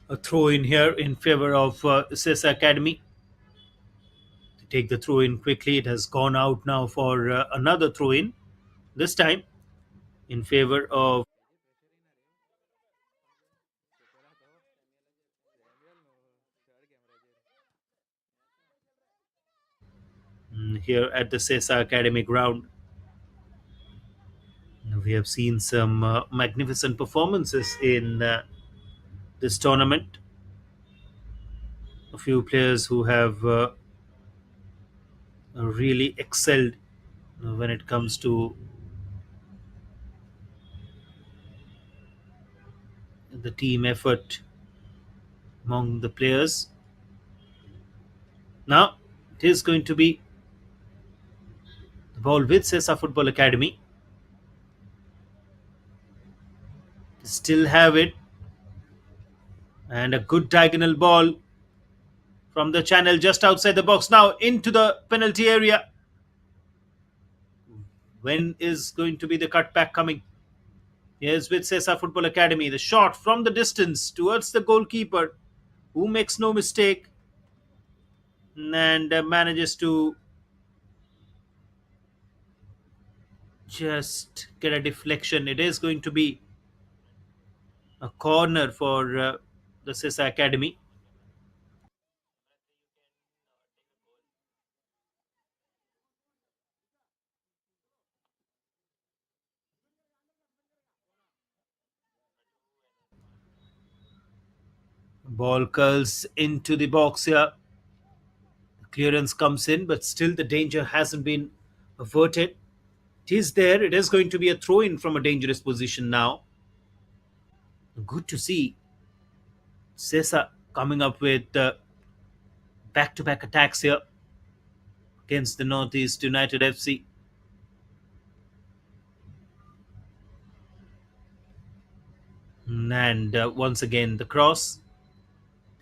A throw in here in favor of Sesa Academy. They take the throw in quickly. It has gone out now for another throw in, this time in favor of here at the Sesa Academy ground. We have seen some magnificent performances in this tournament. A few players who have really excelled when it comes to the team effort among the players. Now, it is going to be the ball with Sesa Football Academy. Still have it, and a good diagonal ball from the channel just outside the box. Now into the penalty area. When is going to be the cutback coming? Here's with Sesa Football Academy. The shot from the distance towards the goalkeeper, who makes no mistake and manages to just get a deflection. It is going to be a corner for the Sesa Academy. Ball curls into the box here. Clearance comes in, but still the danger hasn't been averted. It is there. It is going to be a throw in from a dangerous position now. Good to see Sesa coming up with back to back attacks here against the Northeast United FC. And once again, the cross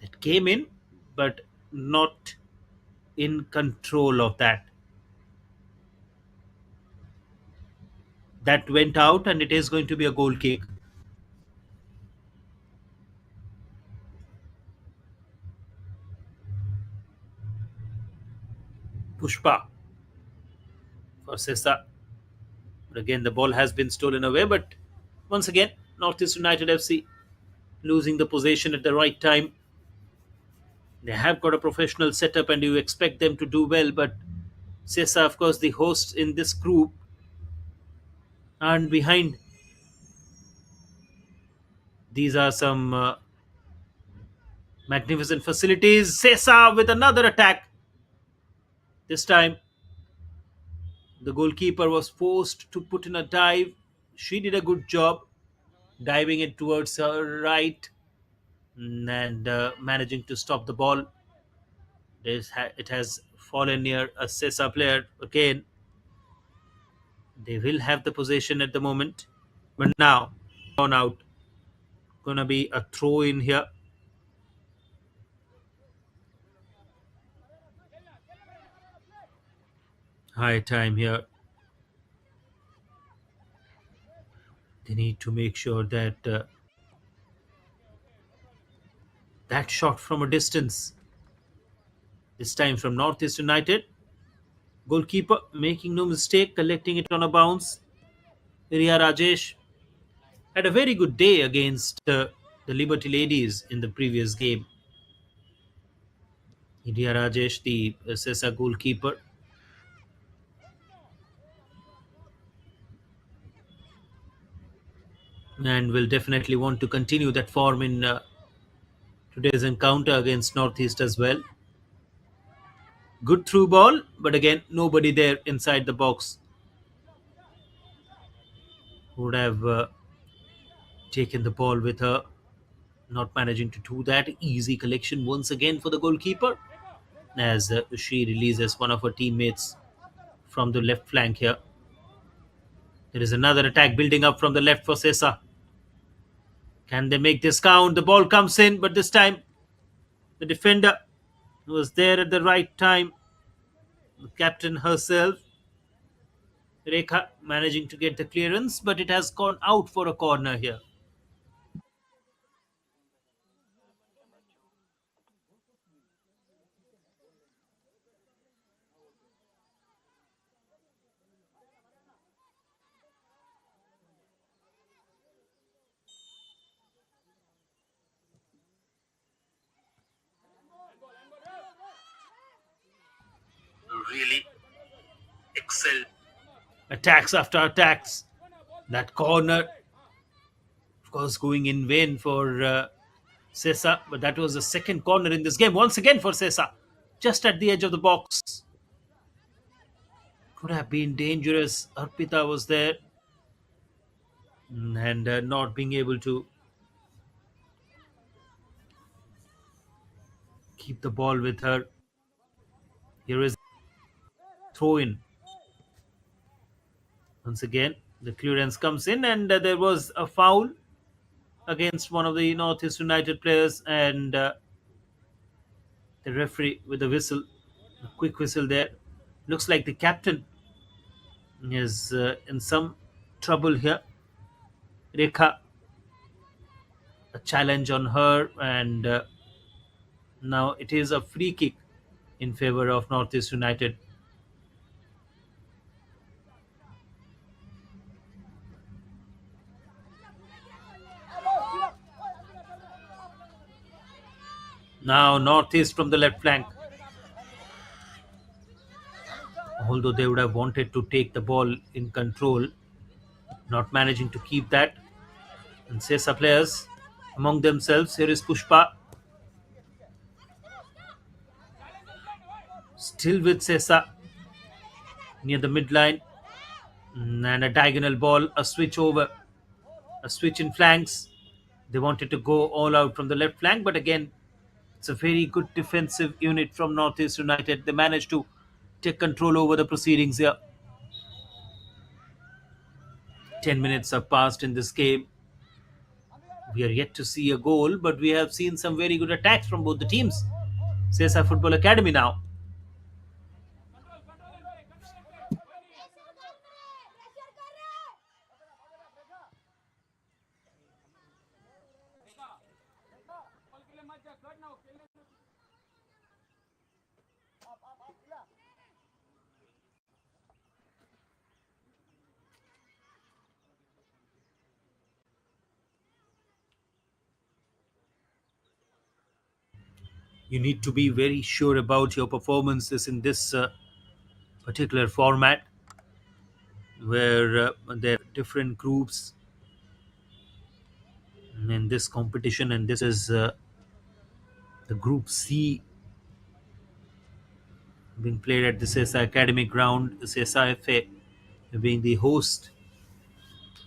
that came in, but not in control of that. That went out, and it is going to be a goal kick. Pushpa for Sesa. But again, the ball has been stolen away. But once again, Northeast United FC losing the possession at the right time. They have got a professional setup, and you expect them to do well. But Sesa, of course, the hosts in this group, and behind these are some magnificent facilities. Sesa with another attack. This time, the goalkeeper was forced to put in a dive. She did a good job diving it towards her right and managing to stop the ball. It has fallen near a Sesa player again. They will have the possession at the moment, but now on out. Gonna be a throw in here. High time here. They need to make sure that that shot from a distance, this time from Northeast United. Goalkeeper making no mistake, collecting it on a bounce. Riya Rajesh had a very good day against the Liberty Ladies in the previous game. Riya Rajesh, the Sesa goalkeeper, and will definitely want to continue that form in today's encounter against Northeast as well. Good through ball, but again, nobody there inside the box would have taken the ball with her. Not managing to do that. Easy collection once again for the goalkeeper as she releases one of her teammates from the left flank here. There is another attack building up from the left for Sesa. Can they make this count? The ball comes in, but this time the defender was there at the right time. The captain herself, Rekha, managing to get the clearance, but it has gone out for a corner here. really excelled. Attacks after attacks. That corner, of course, going in vain for Sesa, but that was the second corner in this game. Once again for Sesa, just at the edge of the box. Could have been dangerous. Arpita was there and not being able to keep the ball with her. Here is throw in. Once again, the clearance comes in, and there was a foul against one of the Northeast United players, and the referee with a whistle, a quick whistle there. Looks like the captain is in some trouble here. Rekha, a challenge on her, and now it is a free kick in favor of Northeast United. Now Northeast from the left flank. Although they would have wanted to take the ball in control, not managing to keep that. And Sesa players among themselves. Here is Pushpa, still with Sesa near the midline. And a diagonal ball, a switch over, a switch in flanks. They wanted to go all out from the left flank, but again, it's a very good defensive unit from Northeast United. They managed to take control over the proceedings here. 10 minutes have passed in this game. We are yet to see a goal, but we have seen some very good attacks from both the teams. Sesa Football Academy now. You need to be very sure about your performances in this particular format where there are different groups in this competition, and this is the Group C being played at the Sesa Academy ground. The Sesa FA being the host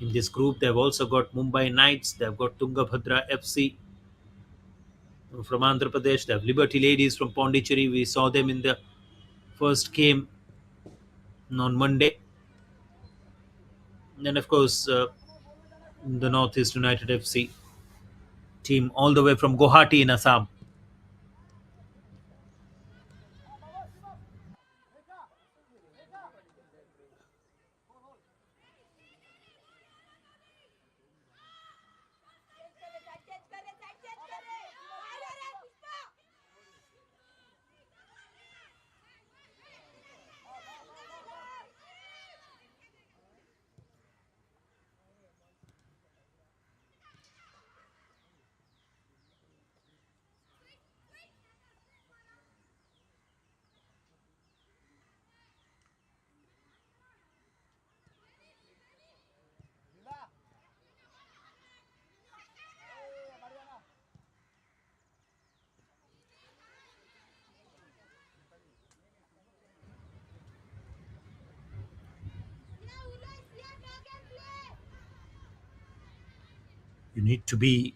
in this group. They've also got Mumbai Knights, they've got Tungabhadra FC from Andhra Pradesh, they have Liberty Ladies from Pondicherry. We saw them in the first game on Monday. And of course, the Northeast United FC team all the way from Guwahati in Assam. You need to be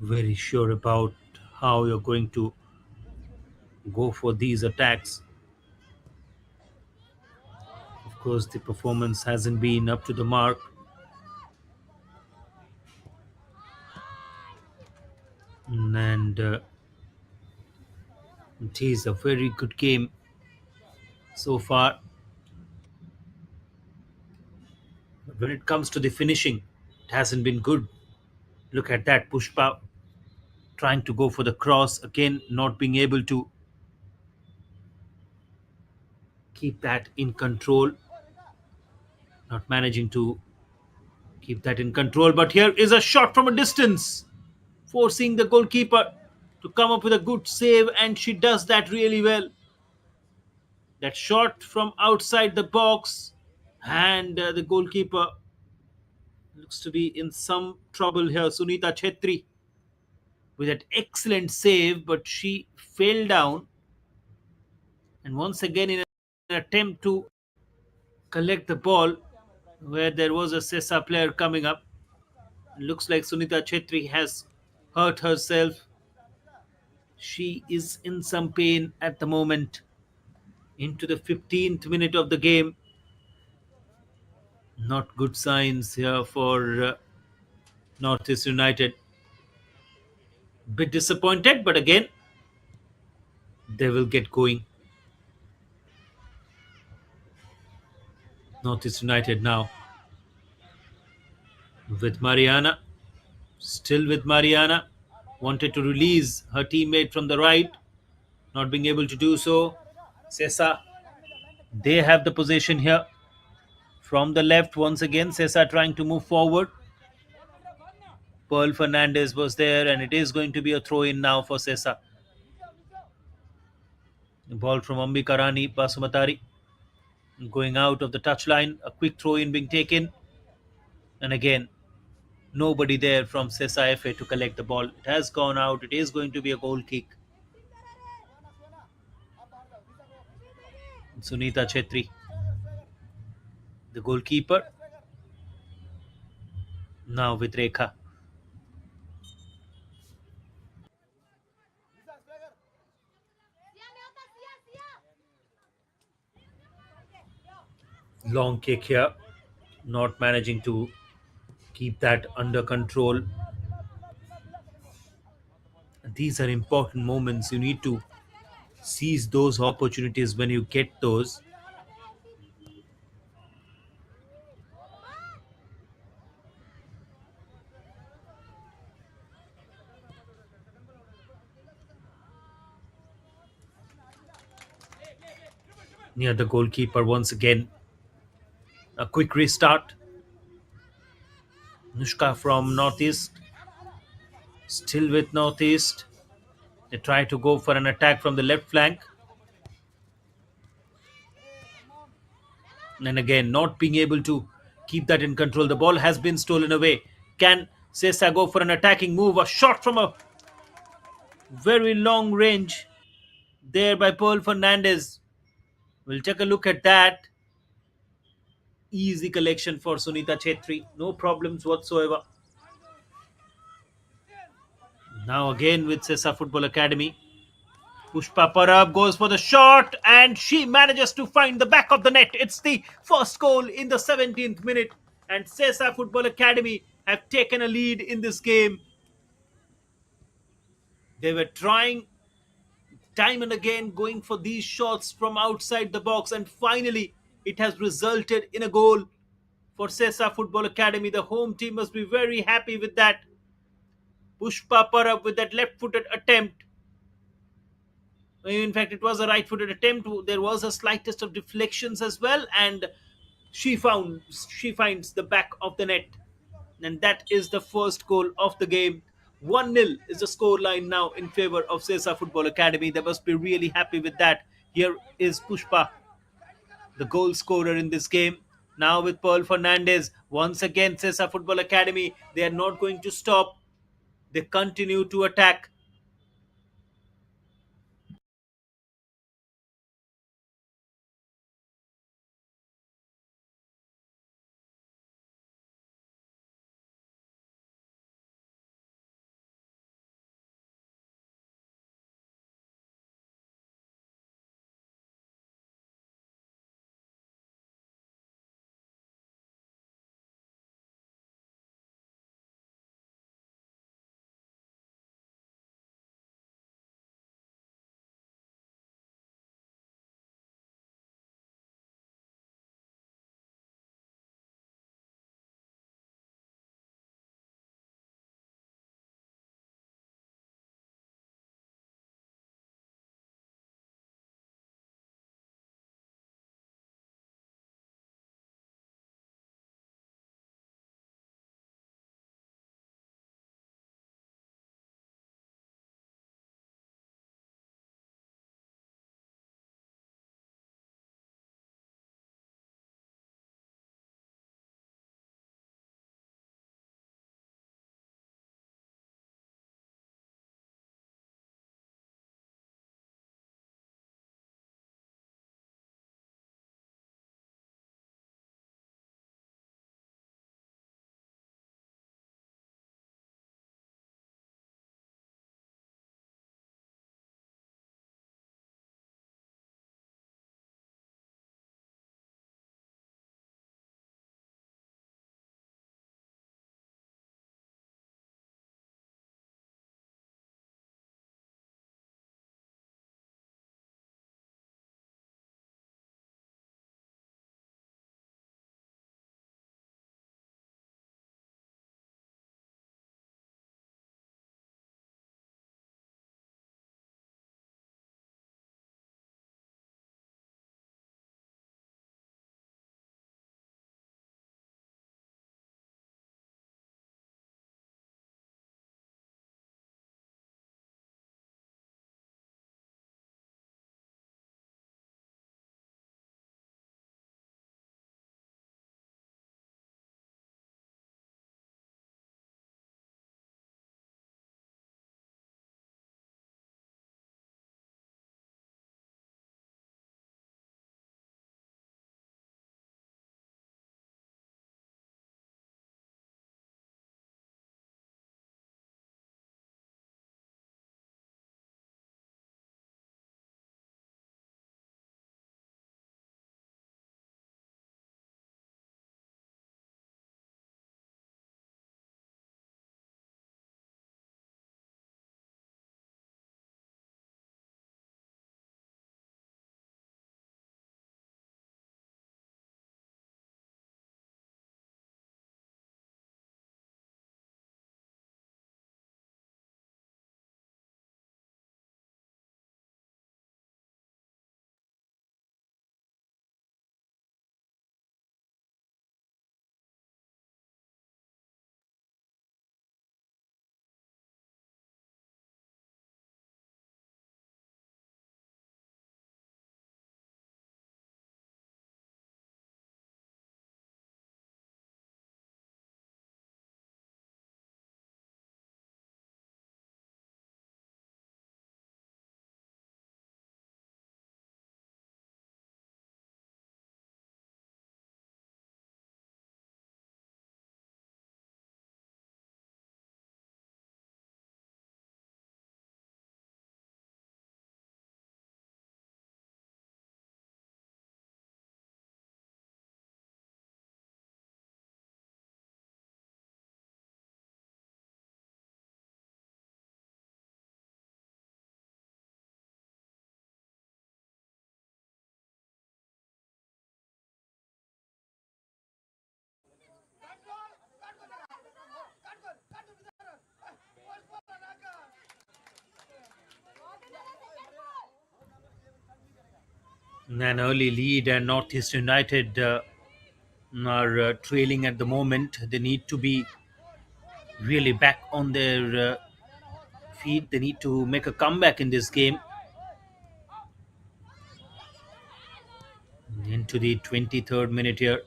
very sure about how you're going to go for these attacks. Of course, the performance hasn't been up to the mark, and it is a very good game so far. But when it comes to the finishing, it hasn't been good. Look at that, Pushpa trying to go for the cross again, not being able to keep that in control, not managing to keep that in control. But here is a shot from a distance, forcing the goalkeeper to come up with a good save, and she does that really well. That shot from outside the box, and the goalkeeper looks to be in some trouble here. Sunita Chetri with that excellent save, but she fell down, and once again in an attempt to collect the ball where there was a Sesa player coming up. Looks like Sunita Chetri has hurt herself. She is in some pain at the moment. Into the 15th minute of the game. Not good signs here for Northeast United. Bit disappointed, but again, they will get going. Northeast United now with Mariana. Still with Mariana. Wanted to release her teammate from the right. Not being able to do so. Sesa, they have the possession here. From the left, once again, Sesa trying to move forward. Pearl Fernandez was there, and it is going to be a throw in now for Sesa. The ball from Ambika Rani Basumatari going out of the touchline. A quick throw in being taken. And again, nobody there from Sesa FA to collect the ball. It has gone out. It is going to be a goal kick. Sunita Chetri, the goalkeeper, now with Rekha. Long kick here. Not managing to keep that under control. These are important moments. You need to seize those opportunities when you get those. Near the goalkeeper once again. A quick restart. Nushka from Northeast. Still with Northeast. They try to go for an attack from the left flank. And again, not being able to keep that in control. The ball has been stolen away. Can Sesa go for an attacking move? A shot from a very long range there by Pearl Fernandez. We'll take a look at that. Easy collection for Sunita Chetri. No problems whatsoever. Now again with Sesa Football Academy. Pushpa Parab goes for the shot, and she manages to find the back of the net. It's the first goal in the 17th minute, and Sesa Football Academy have taken a lead in this game. They were trying time and again, going for these shots from outside the box, and finally it has resulted in a goal for Sesa Football Academy. The home team must be very happy with that. Pushpa Parab with that left-footed attempt. In fact, it was a right-footed attempt. There was a slightest of deflections as well, and she finds the back of the net, and that is the first goal of the game. 1-0 is the score line now in favor of Sesa Football Academy. They must be really happy with that. Here is Pushpa, the goal scorer in this game. Now with Pearl Fernandez. Once again, Sesa Football Academy, they are not going to stop. They continue to attack. An early lead, and Northeast United are trailing at the moment. They need to be really back on their feet. They need to make a comeback in this game. Into the 23rd minute here,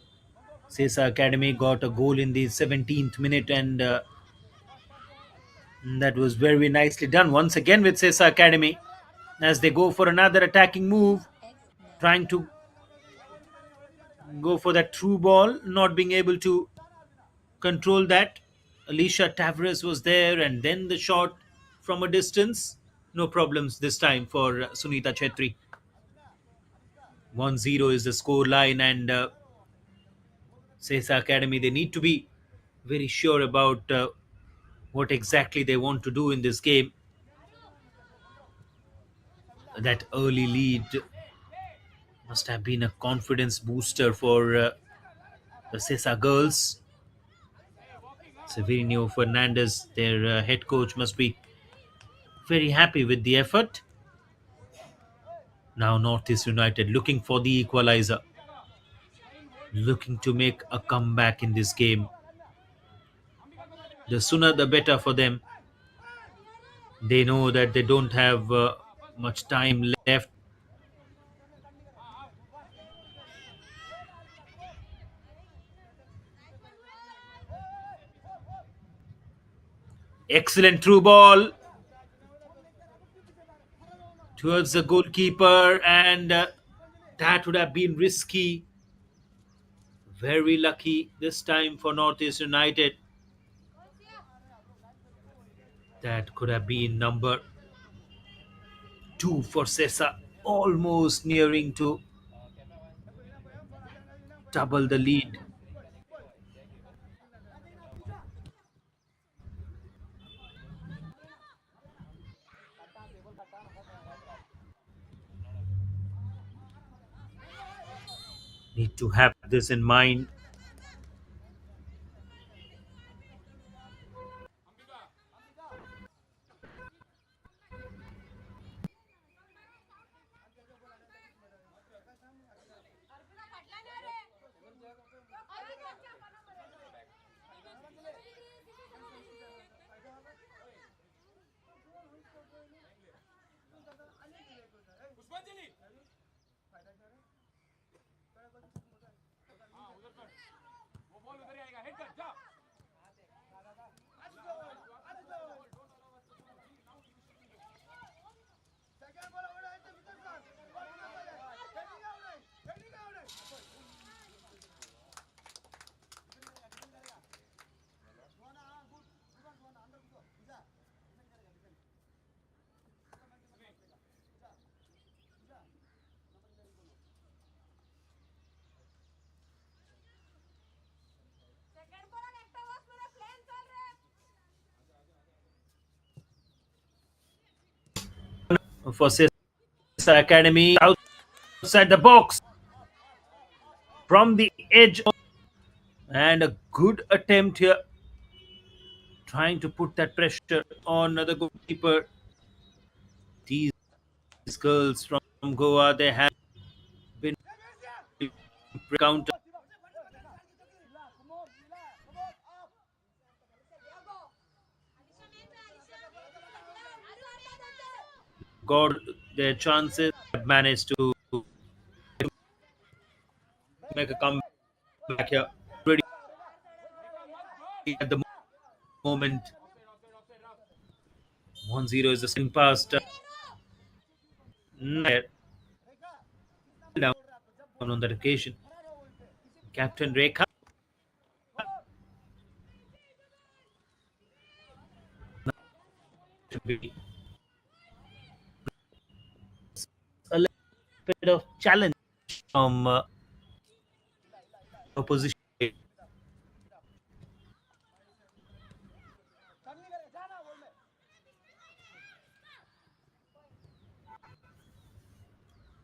Sesa Academy got a goal in the 17th minute, and that was very nicely done once again with Sesa Academy as they go for another attacking move, trying to go for that through ball, not being able to control that. Alicia Tavares was there, and then the shot from a distance. No problems this time for Sunita Chetri. 1-0 is the score line, and Sesa Academy, they need to be very sure about what exactly they want to do in this game. That early lead must have been a confidence booster for the Sesa girls. Severino Fernandez, their head coach, must be very happy with the effort. Now Northeast United looking for the equalizer, looking to make a comeback in this game. The sooner the better for them. They know that they don't have much time left. Excellent through ball towards the goalkeeper, and that would have been risky. Very lucky this time for Northeast United. That could have been number two for Sesa, almost nearing to double the lead. Need to have this in mind. For Sesa Academy, outside the box from the edge, and a good attempt here, trying to put that pressure on the goalkeeper. These girls from Goa, they have been counter got their chances, but managed to make a comeback here. Pretty at the moment. 1-0 is the spin past Nair down on that occasion. Captain Rekha to be a little bit of challenge from opposition.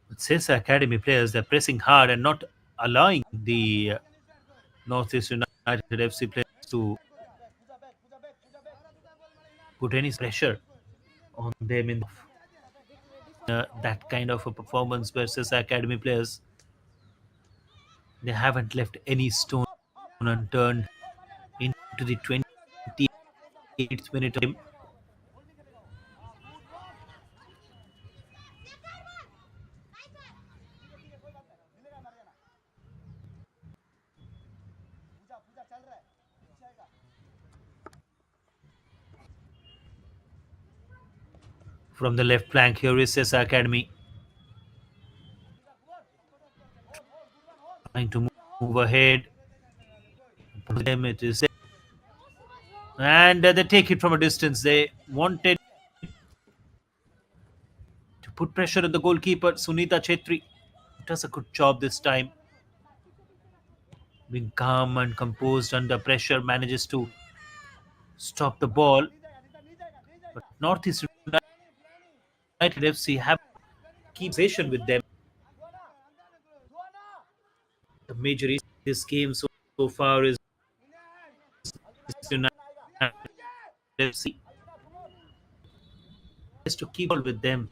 But Sesa Academy players, they're pressing hard and not allowing the Northeast United FC players to put any pressure on them in. that kind of a performance where Sesa Academy players, they haven't left any stone unturned into the 28th minute of game. From the left flank, here is Sesa Academy trying to move ahead. Them it is, and they take it from a distance. They wanted to put pressure on the goalkeeper, Sunita Chetri. Does a good job this time, being calm and composed under pressure, manages to stop the ball. But Northeast United FC have keep possession with them. The major issue in this game so far is United FC is to keep ball with them.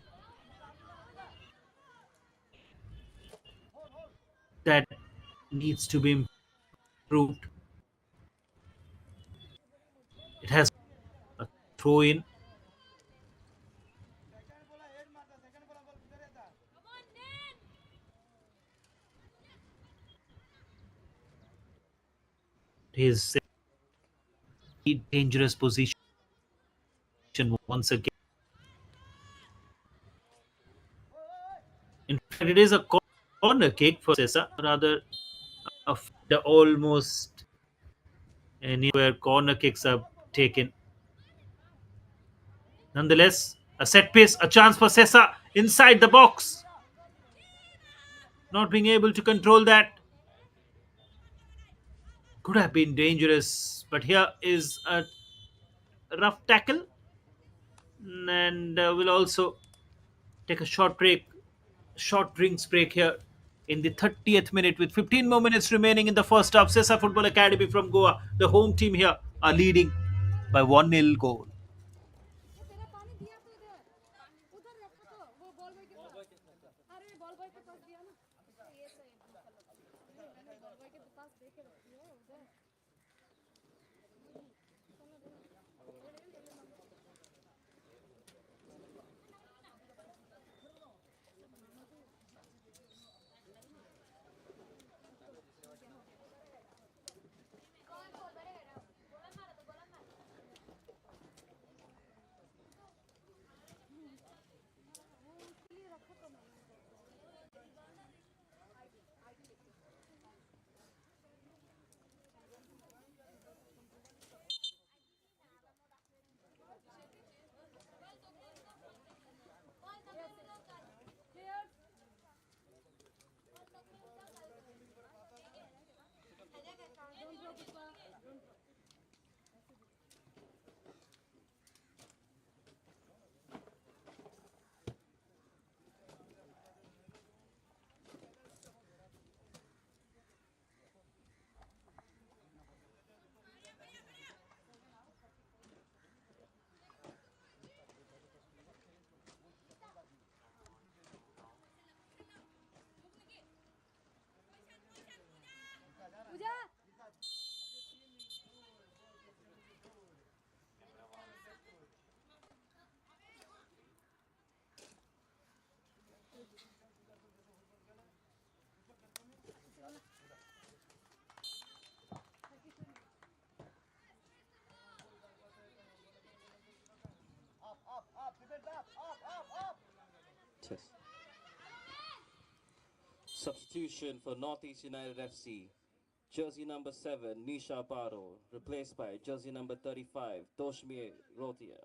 That needs to be improved. It has a throw in. His dangerous position once again. In fact, it is a corner kick for Sesa, rather the almost anywhere corner kicks are taken. Nonetheless, a set piece, a chance for Sesa inside the box. Not being able to control that could have been dangerous, but here is a rough tackle, and we'll also take a short break, short drinks break here in the 30th minute with 15 more minutes remaining in the first half. Sesa Football Academy from Goa, the home team here, are leading by 1-0 goal. Yes. Substitution for Northeast United FC. Jersey number 7, Nisha Paro, replaced by jersey number 35, Toshmi Rotia.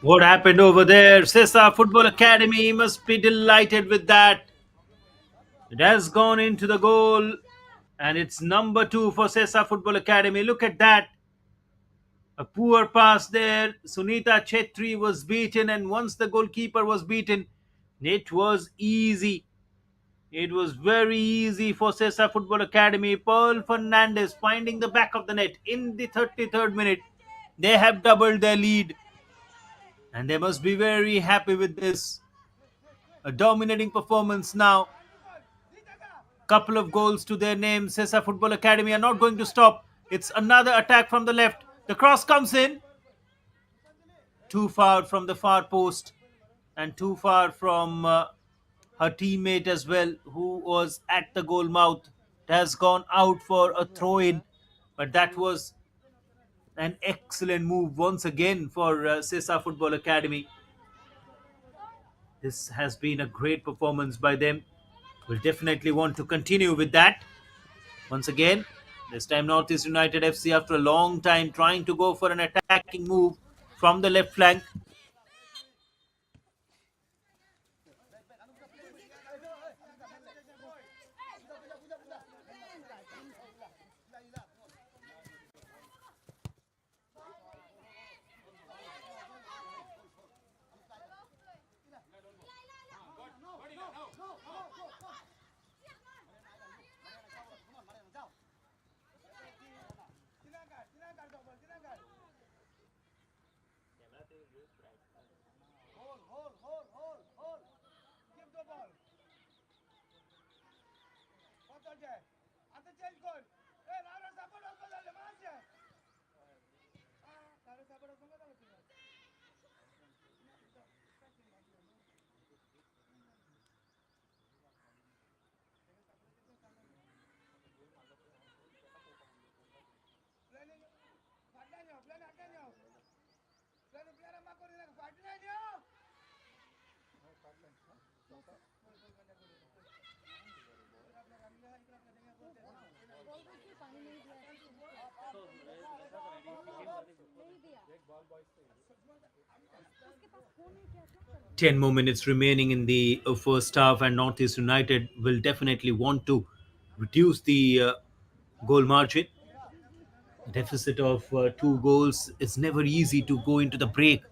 What happened over there? Sesa Football Academy must be delighted with that. It has gone into the goal, and it's number two for Sesa Football Academy. Look at that. A poor pass there. Sunita Chetri was beaten, and once the goalkeeper was beaten, it was easy. It was very easy for Sesa Football Academy. Pearl Fernandez finding the back of the net in the 33rd minute. They have doubled their lead, and they must be very happy with this. A dominating performance now. Couple of goals to their name. Sesa Football Academy are not going to stop. It's another attack from the left. The cross comes in. Too far from the far post and too far from her teammate as well, who was at the goal mouth. It has gone out for a throw in, but that was an excellent move once again for Sesa Football Academy. This has been a great performance by them. We'll definitely want to continue with that. Once again, this time Northeast United FC, after a long time trying to go for an attacking move from the left flank. 10 more minutes remaining in the first half, and Northeast United will definitely want to reduce the goal margin. A deficit of 2 goals is never easy to go into the break.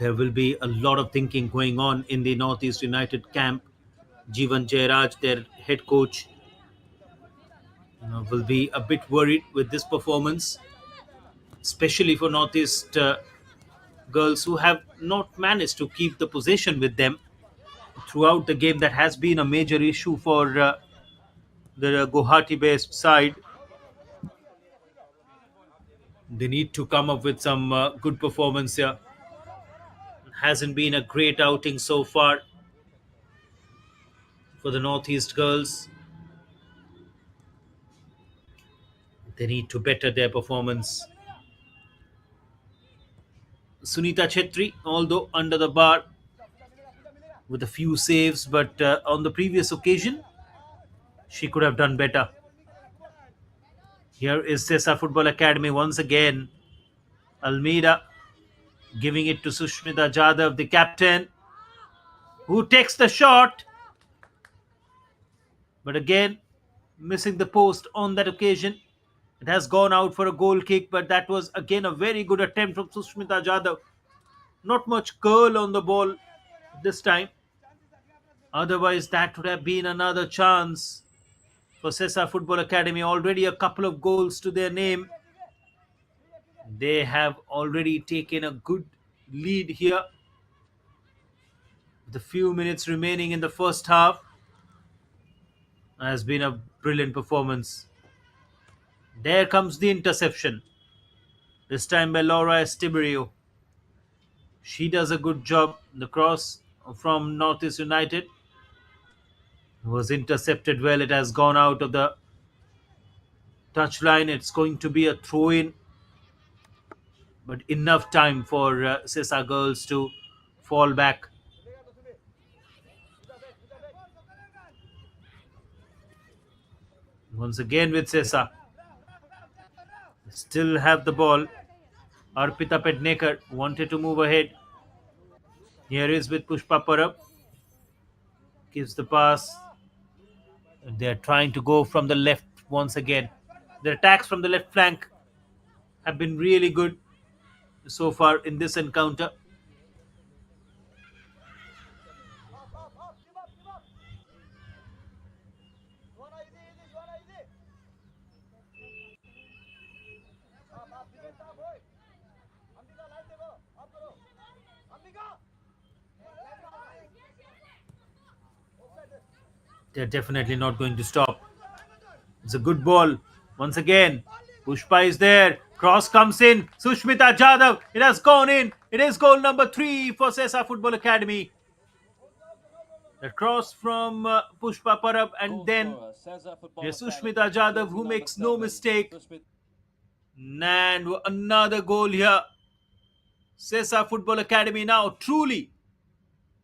There will be a lot of thinking going on in the Northeast United camp. Jeevan Jairaj, their head coach, will be a bit worried with this performance, especially for Northeast girls who have not managed to keep the possession with them throughout the game. That has been a major issue for the Guwahati based side. They need to come up with some good performance here. Hasn't been a great outing so far for the Northeast girls. They need to better their performance. Sunita Chetri, although under the bar with a few saves, but on the previous occasion, she could have done better. Here is Sesa Football Academy once again. Almeida giving it to Sushmita Jadhav, the captain, who takes the shot, but again missing the post on that occasion. It has gone out for a goal kick, but that was again a very good attempt from Sushmita Jadhav. Not much curl on the ball this time. Otherwise, that would have been another chance for Sesa Football Academy. Already a couple of goals to their name. They have already taken a good lead here. The few minutes remaining in the first half has been a brilliant performance. There comes the interception. This time by Laura Estiberio. She does a good job. The cross from Northeast United was intercepted well. It has gone out of the touchline. It's going to be a throw in, but enough time for Sesa girls to fall back. Once again with Sesa. Still have the ball. Arpita Pednekar wanted to move ahead. Here is with Pushpa Parab. Gives the pass. They're trying to go from the left once again. The attacks from the left flank have been really good so far in this encounter. They're definitely not going to stop. It's a good ball. Once again, Pushpa is there. Cross comes in. Sushmita Jadhav. It has gone in. It is goal number 3 for Sesa Football Academy. The cross from Pushpa Parab, and Goal then scorer, Sesa Football there's Academy, Sushmita Jadhav, jersey who number makes no 7, mistake. Sushmit. And another goal here. Sesa Football Academy now truly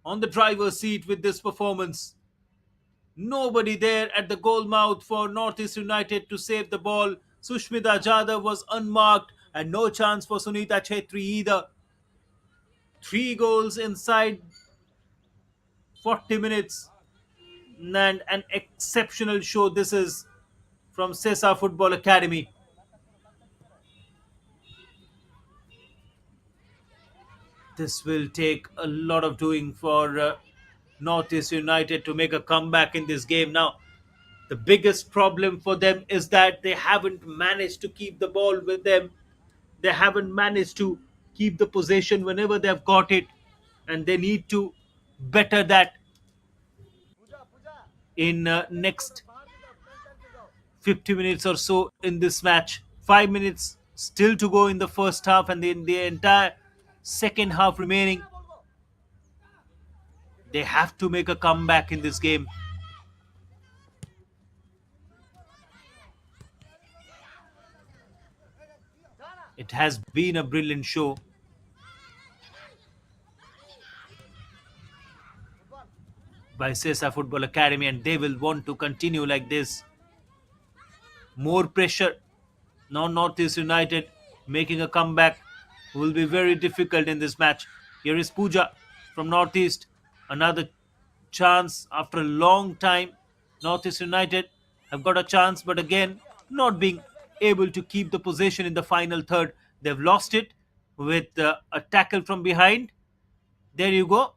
on the driver's seat with this performance. Nobody there at the goal mouth for Northeast United to save the ball. Sushmita Jadhav was unmarked and no chance for Sunita Chetri either. 3 goals inside 40 minutes. And an exceptional show this is from Sesa Football Academy. This will take a lot of doing for Northeast United to make a comeback in this game. Now, the biggest problem for them is that they haven't managed to keep the ball with them. They haven't managed to keep the possession whenever they've got it, and they need to better that in next 50 minutes or so in this match. 5 minutes still to go in the first half, and in the entire second half remaining. They have to make a comeback in this game. It has been a brilliant show by Sesa Football Academy, and they will want to continue like this. More pressure. Now Northeast United making a comeback will be very difficult in this match. Here is Pooja from Northeast. Another chance after a long time. Northeast United have got a chance, but again, not being able to keep the possession in the final third. They've lost it with a tackle from behind. There you go.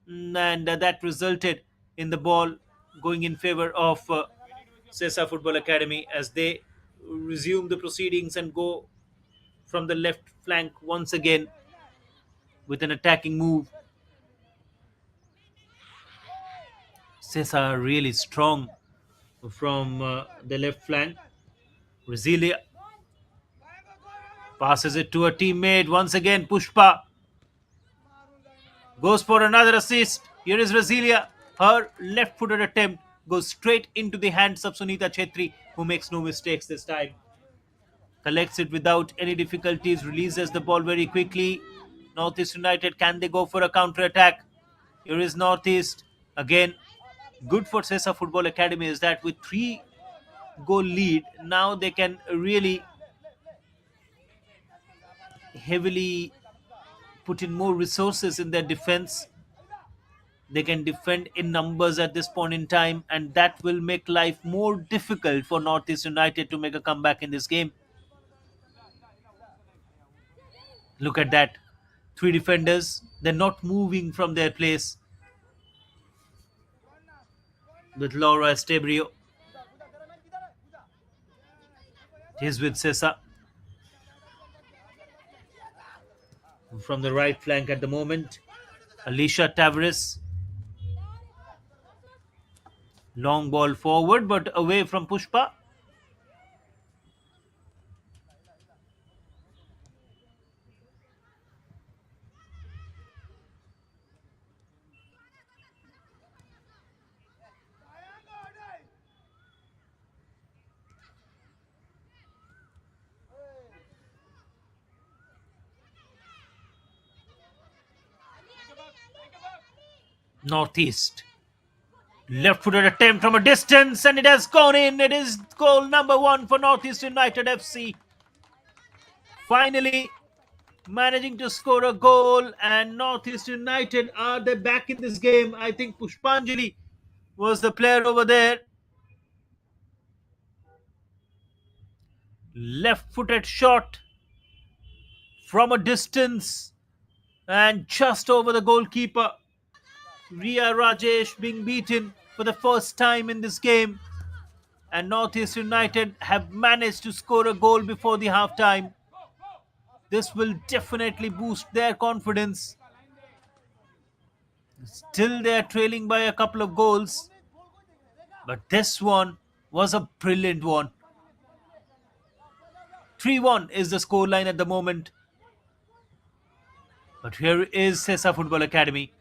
And that resulted in the ball going in favor of Sesa Football Academy as they resume the proceedings and go from the left flank once again with an attacking move. Sesa are really strong from the left flank. Brasilia passes it to a teammate. Once again, Pushpa goes for another assist. Here is Brasilia. Her left footed attempt goes straight into the hands of Sunita Chetri, who makes no mistakes this time. Collects it without any difficulties, releases the ball very quickly. Northeast United, can they go for a counter attack? Here is Northeast. Again, good for Sesa Football Academy is that with 3 goal lead, now they can really heavily put in more resources in their defense. They can defend in numbers at this point in time, and that will make life more difficult for Northeast United to make a comeback in this game. Look at that. 3 defenders, they're not moving from their place with Laura Estebrio. He's with Sesa from the right flank at the moment. Alicia Tavares. Long ball forward, but away from Pushpa. Northeast. Left footed attempt from a distance, and it has gone in. It is goal number 1 for Northeast United FC. Finally, managing to score a goal, and Northeast United are they back in this game? I think Pushpanjali was the player over there. Left-footed shot from a distance and just over the goalkeeper. Ria Rajesh being beaten for the first time in this game, and Northeast United have managed to score a goal before the halftime. This will definitely boost their confidence. Still, they are trailing by a couple of goals, but this one was a brilliant one. 3-1 is the scoreline at the moment. But here is Sesa Football Academy.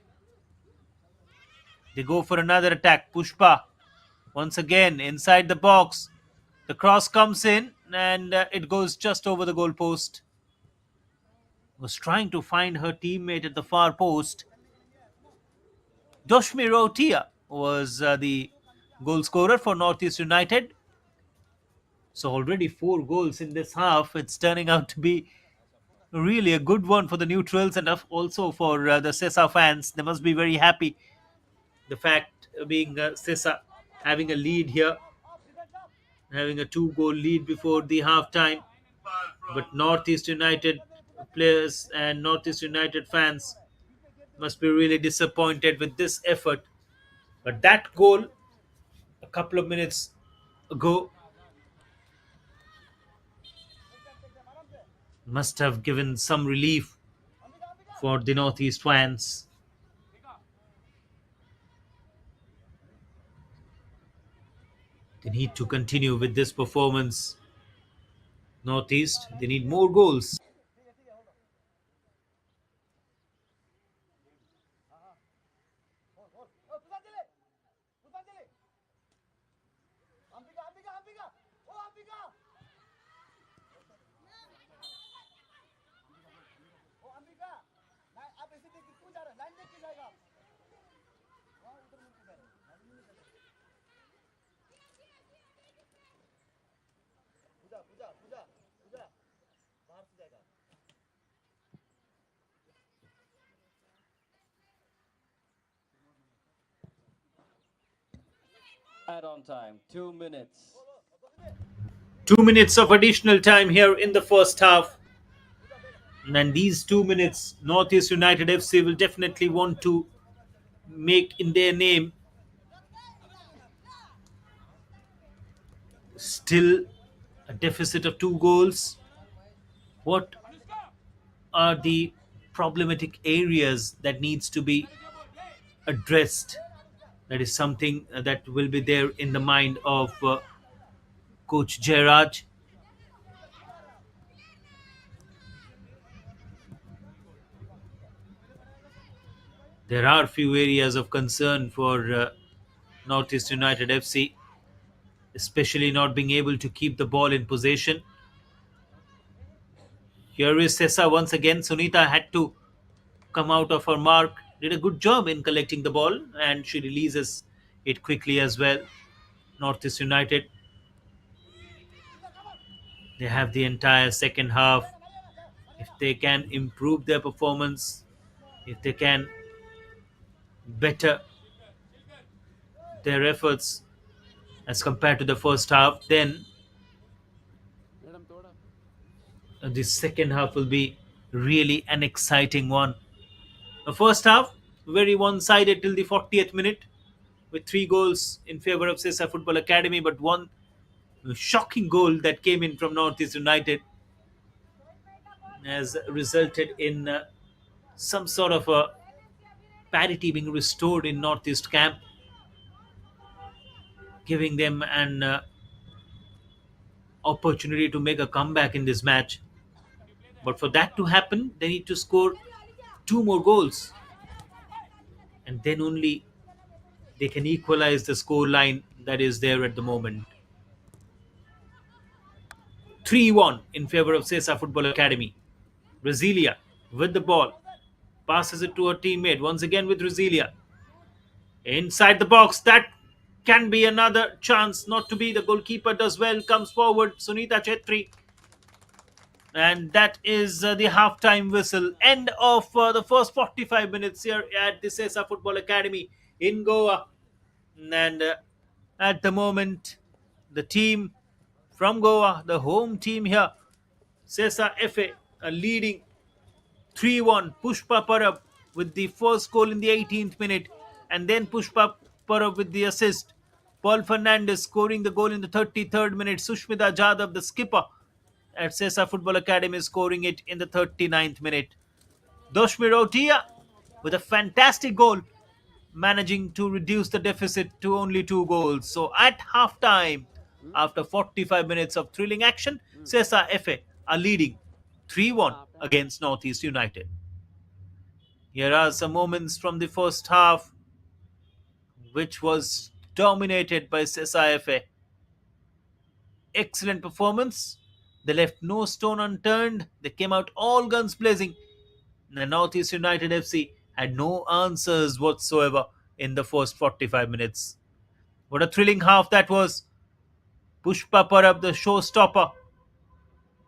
They go for another attack. Pushpa once again inside the box. The cross comes in and it goes just over the goal post. Was trying to find her teammate at the far post. Doshmi Rotia was the goal scorer for Northeast United. So already 4 goals in this half. It's turning out to be really a good one for the neutrals and also for the Sesa fans. They must be very happy. The fact being Sesa having a lead here, having a 2 goal lead before the half time. But Northeast United players and Northeast United fans must be really disappointed with this effort. But that goal a couple of minutes ago must have given some relief for the Northeast fans. They need to continue with this performance. Northeast, they need more goals. Add-on time, 2 minutes. 2 minutes of additional time here in the first half. And these 2 minutes, Northeast United FC will definitely want to make in their name. Still a deficit of 2 goals. What are the problematic areas that needs to be addressed? That is something that will be there in the mind of Coach Jairaj. There are few areas of concern for Northeast United FC, especially not being able to keep the ball in possession. Here is Sesa once again. Sunita had to come out of her mark, did a good job in collecting the ball, and she releases it quickly as well. Northeast United, they have the entire second half. If they can improve their performance, if they can better their efforts as compared to the first half, then the second half will be really an exciting one. The first half, very one sided till the 40th minute, with 3 goals in favor of Sesa Football Academy, but one shocking goal that came in from Northeast United has resulted in some sort of a parity being restored in Northeast camp, giving them an opportunity to make a comeback in this match. But for that to happen, they need to score 2 more goals, and then only they can equalize the score line that is there at the moment. 3-1 in favor of Sesa Football Academy. Brasilia with the ball passes it to her teammate once again with Brasilia inside the box. That can be another chance not to be. The goalkeeper does well, comes forward. Sunita Chetri And that is the halftime whistle. End of the first 45 minutes here at the Sesa Football Academy in Goa. And at the moment, the team from Goa, the home team here, Sesa FA, are leading 3-1. Pushpa Parab with the first goal in the 18th minute, and then Pushpa Parab with the assist. Paul Fernandez scoring the goal in the 33rd minute. Sushmita Jadhav, the skipper at Sesa Football Academy, scoring it in the 39th minute. Doshmi Rotia with a fantastic goal, managing to reduce the deficit to only 2 goals. So at halftime, after 45 minutes of thrilling action, Sesa FA are leading 3-1 against Northeast United. Here are some moments from the first half, which was dominated by Sesa FA. Excellent performance. They left no stone unturned. They came out all guns blazing. The Northeast United FC had no answers whatsoever in the first 45 minutes. What a thrilling half that was. Pushpa Parab, the showstopper,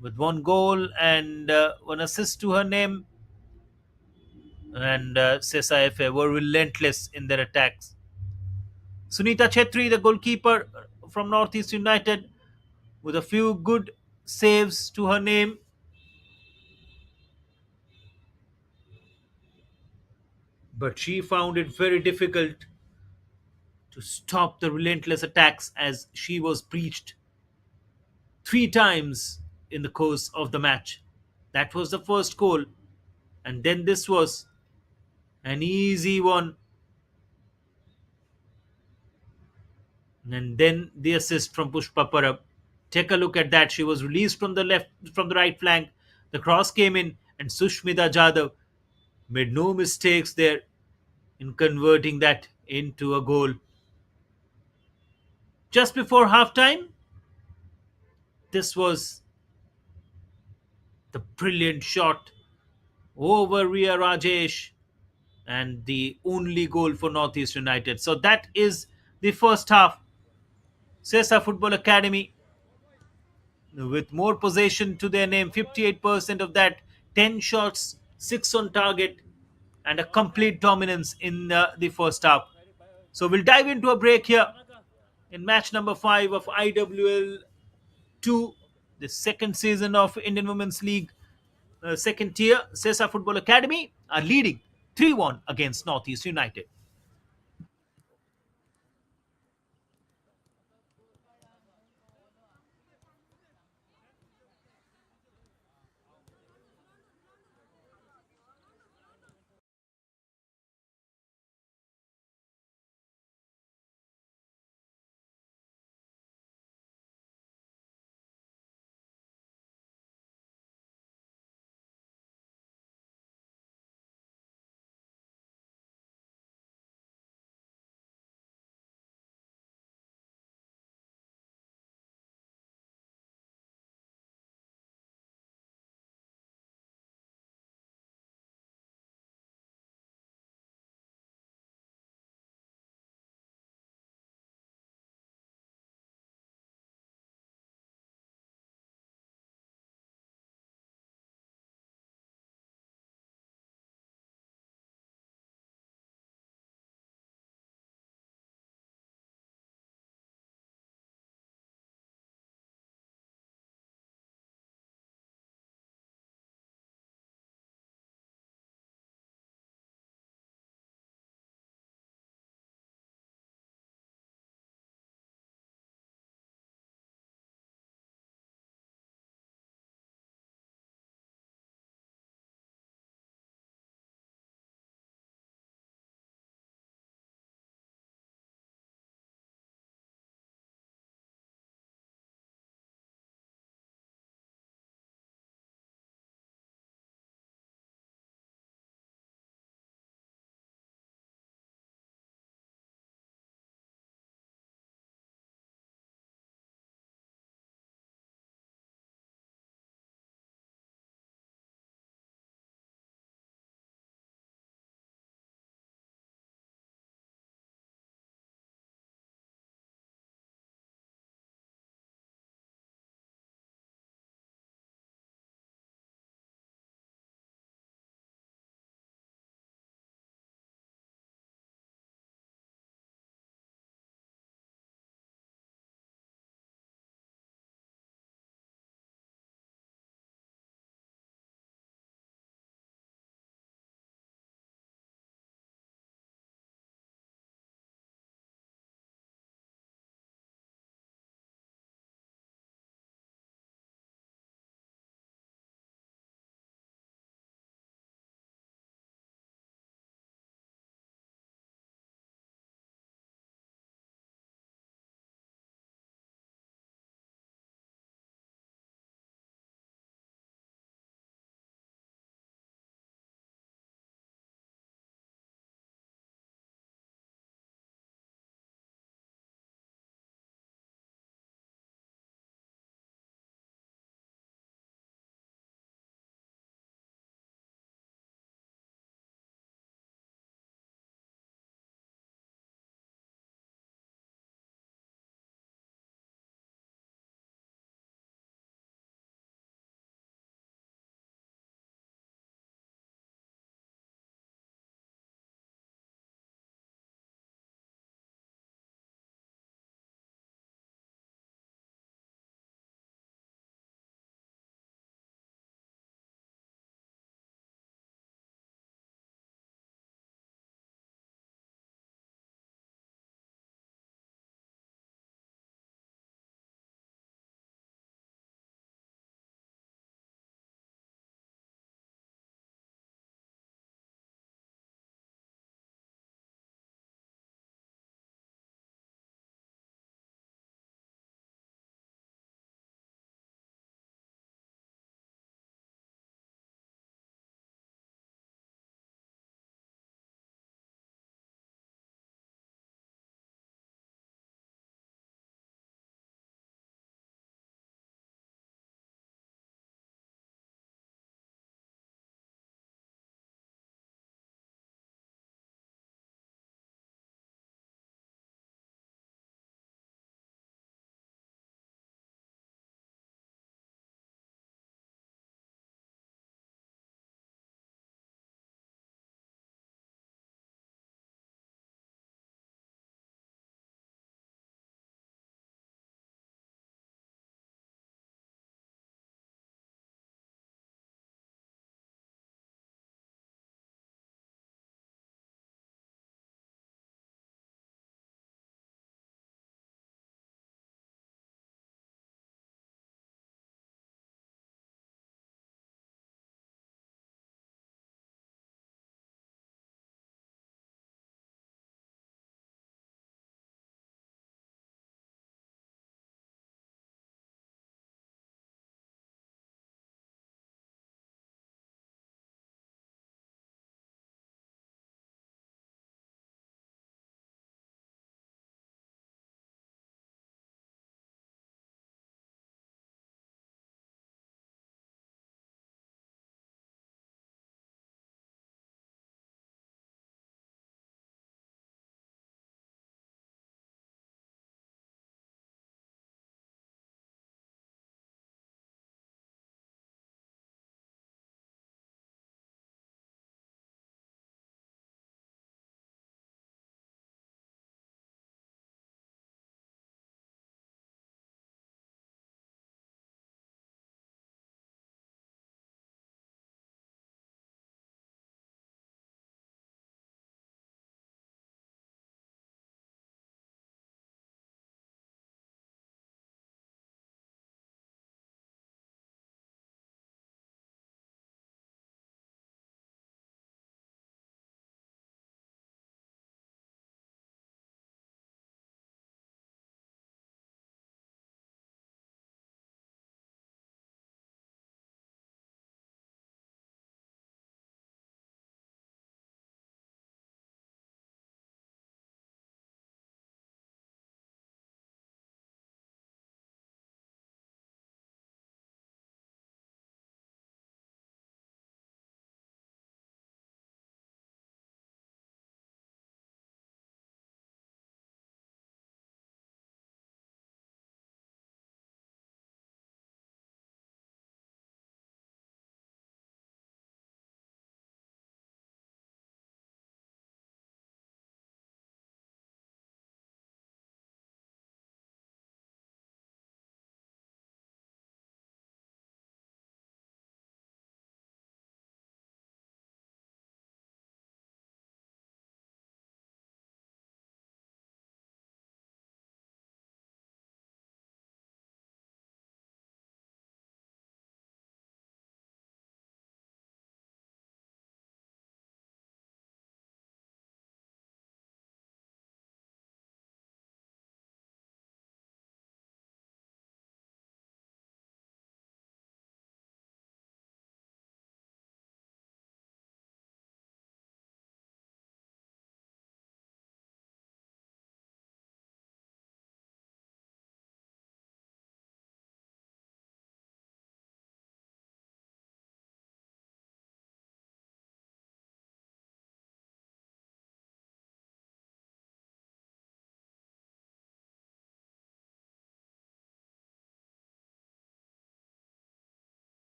with 1 goal and 1 assist to her name. And Sesa FA were relentless in their attacks. Sunita Chetri, the goalkeeper from Northeast United, with a few good saves to her name. But she found it very difficult to stop the relentless attacks as she was breached 3 times in the course of the match. That was the first goal, and then this was an easy one, and then the assist from Pushpa Parab. Take a look at that. She was released from the right flank. The cross came in, and Sushmita Jadhav made no mistakes there in converting that into a goal. Just before halftime, this was the brilliant shot over Ria Rajesh and the only goal for Northeast United. So that is the first half. Sesa Football Academy with more possession to their name, 58% of that, 10 shots, 6 on target, and a complete dominance in the first half. So we'll dive into a break here in match number 5 of IWL 2, the second season of Indian Women's League, second tier. Sesa Football Academy are leading 3-1 against Northeast United.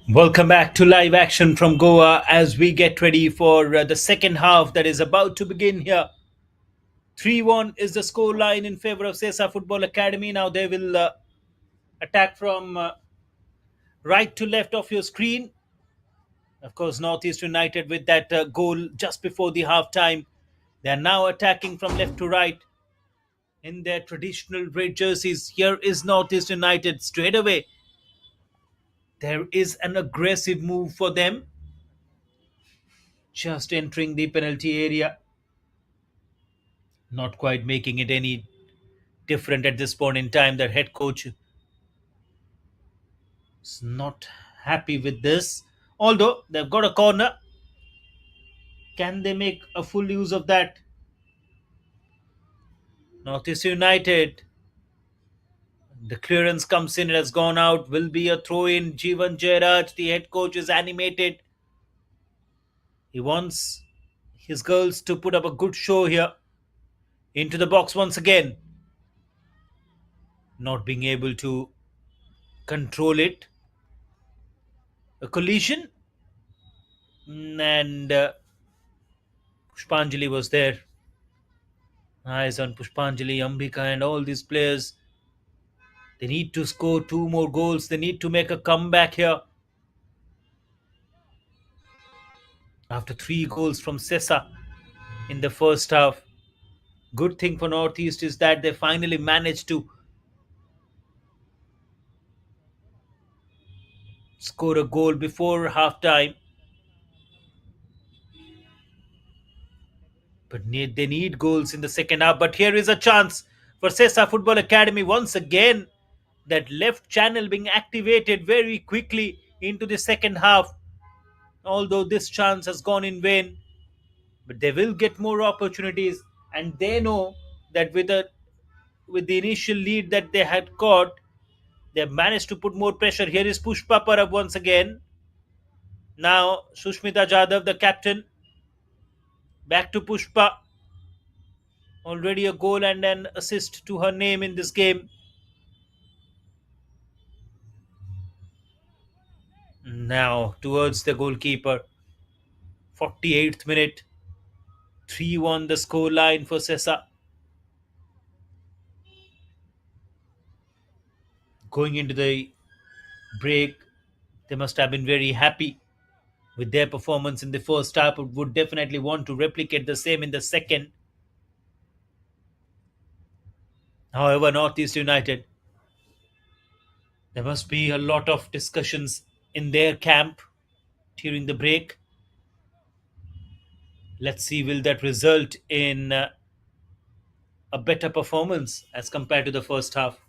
Welcome back to live action from Goa as we get ready for the second half that is about to begin here. 3-1 is the score line in favor of Sesa Football Academy. Now they will attack from right to left of your screen. Of course, Northeast United with that goal just before the half time. They are now attacking from left to right in their traditional red jerseys. Here is Northeast United straight away. There is an aggressive move for them, just entering the penalty area, not quite making it any different at this point in time. Their head coach is not happy with this. Although they've got a corner, can they make a full use of that? Northeast United. The clearance comes in, it has gone out. Will be a throw in. Jeevan Jairaj, the head coach, is animated. He wants his girls to put up a good show here. Into the box once again. Not being able to control it. A collision. And Pushpanjali was there. Eyes on Pushpanjali, Ambika, and all these players. They need to score two more goals. They need to make a comeback here. After three goals from Sesa in the first half. Good thing for Northeast is that they finally managed to score a goal before half time. But they need goals in the second half. But here is a chance for Sesa Football Academy once again. That left channel being activated very quickly into the second half. Although this chance has gone in vain, but they will get more opportunities, and they know that with the initial lead that they had got, they have managed to put more pressure. Here is Pushpa Parab once again. Now Sushmita Jadhav, the captain, back to Pushpa. Already a goal and an assist to her name in this game. Now towards the goalkeeper. 48th minute. 3-1 the score line for Sesa. Going into the break, they must have been very happy with their performance in the first half. Would definitely want to replicate the same in the second. However, Northeast United, there must be a lot of discussions in their camp during the break. Let's see, will that result in a better performance as compared to the first half?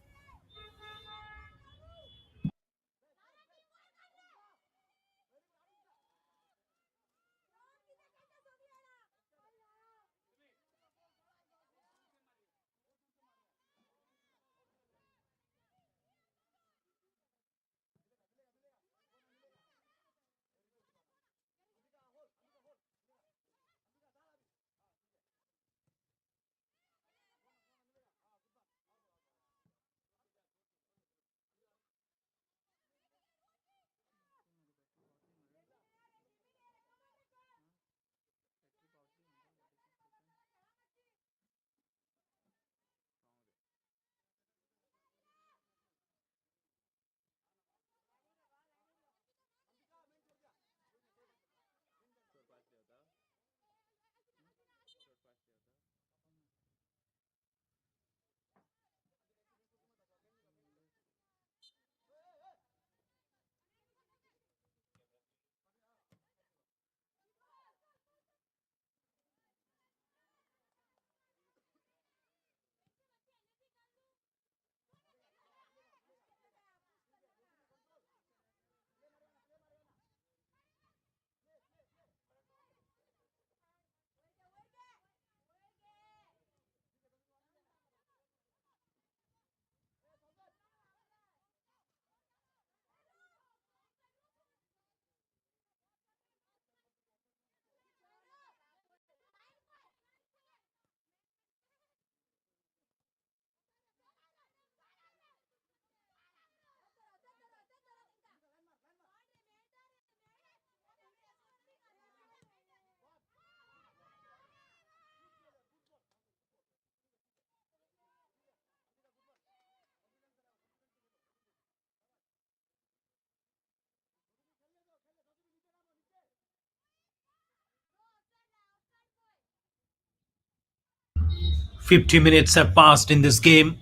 50 minutes have passed in this game.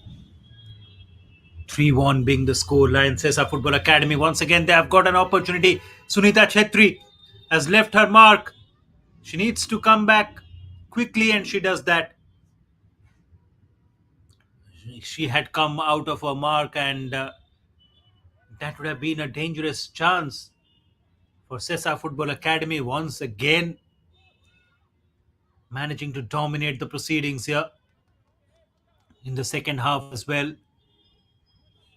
3-1 being the score line. Sesa Football Academy, once again, they have got an opportunity. Sunita Chetri has left her mark. She needs to come back quickly, and she does that. She had come out of her mark, and that would have been a dangerous chance for Sesa Football Academy, once again managing to dominate the proceedings here in the second half as well.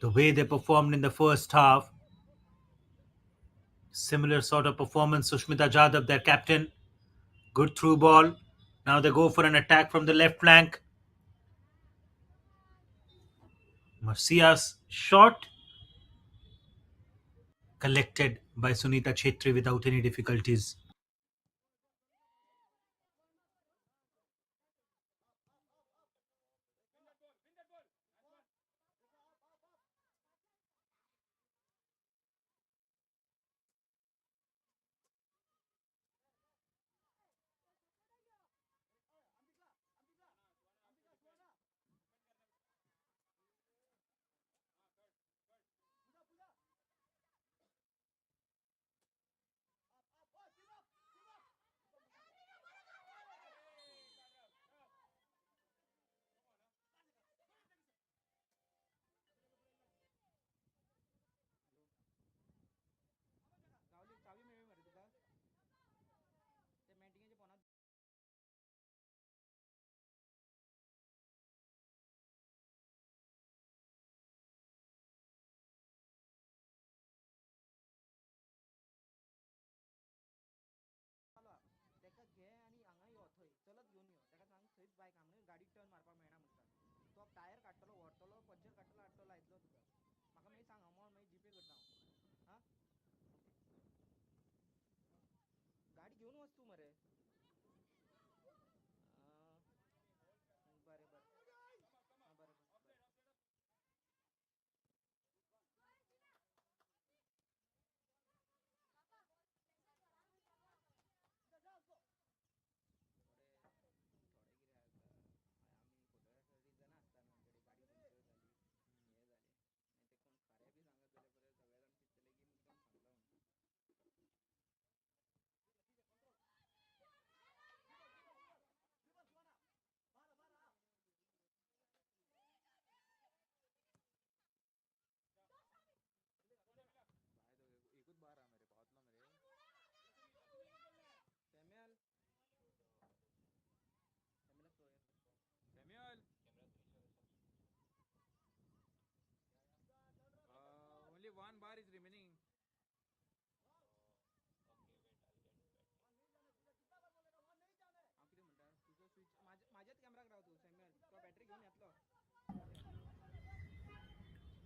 The way they performed in the first half, similar sort of performance. Sushmita Jadhav, their captain, good through ball. Now they go for an attack from the left flank. Marcia's shot collected by Sunita Chetri without any difficulties.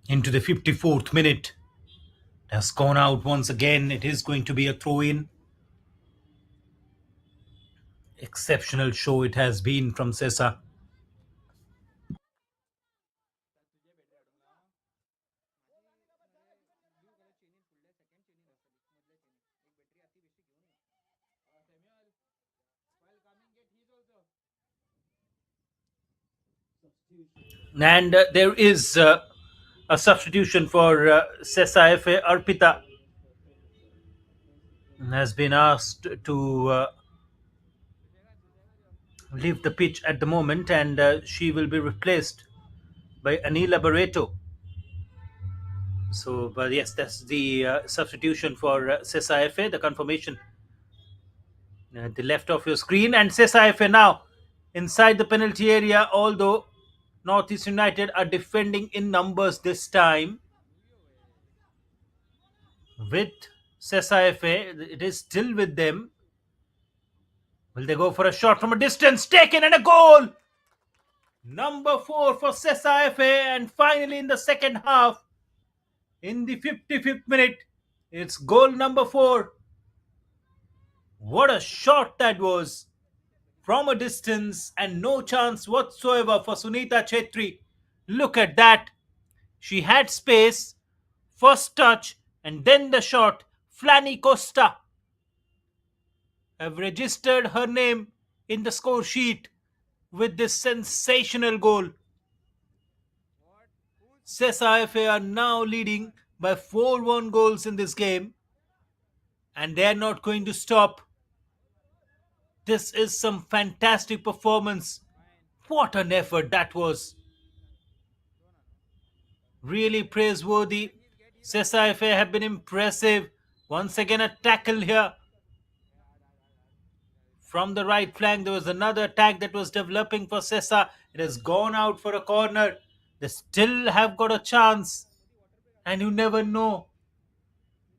Into the 54th minute, has gone out once again. It is going to be a throw in. Exceptional show it has been from Sesa. And there is a substitution for Sesa FA. Arpita has been asked to leave the pitch at the moment, and she will be replaced by Anila Barreto. So, but yes, that's the substitution for Sesa FA. The confirmation at the left of your screen, and Sesa FA now inside the penalty area. Although Northeast United are defending in numbers this time, with Sesa FA, it is still with them. Will they go for a shot from a distance? Taken and a goal! Number 4 for Sesa FA, and finally in the second half, in the 55th minute, it's goal number 4. What a shot that was! From a distance, and no chance whatsoever for Sunita Chetri. Look at that. She had space, first touch, and then the shot. Flanny Costa have registered her name in the score sheet with this sensational goal. Sesa FA are now leading by 4-1 goals in this game, and they're not going to stop. This is some fantastic performance. What an effort that was. Really praiseworthy. Sesa FA have been impressive. Once again, a tackle here from the right flank. There was another attack that was developing for Sesa. It has gone out for a corner. They still have got a chance, and you never know.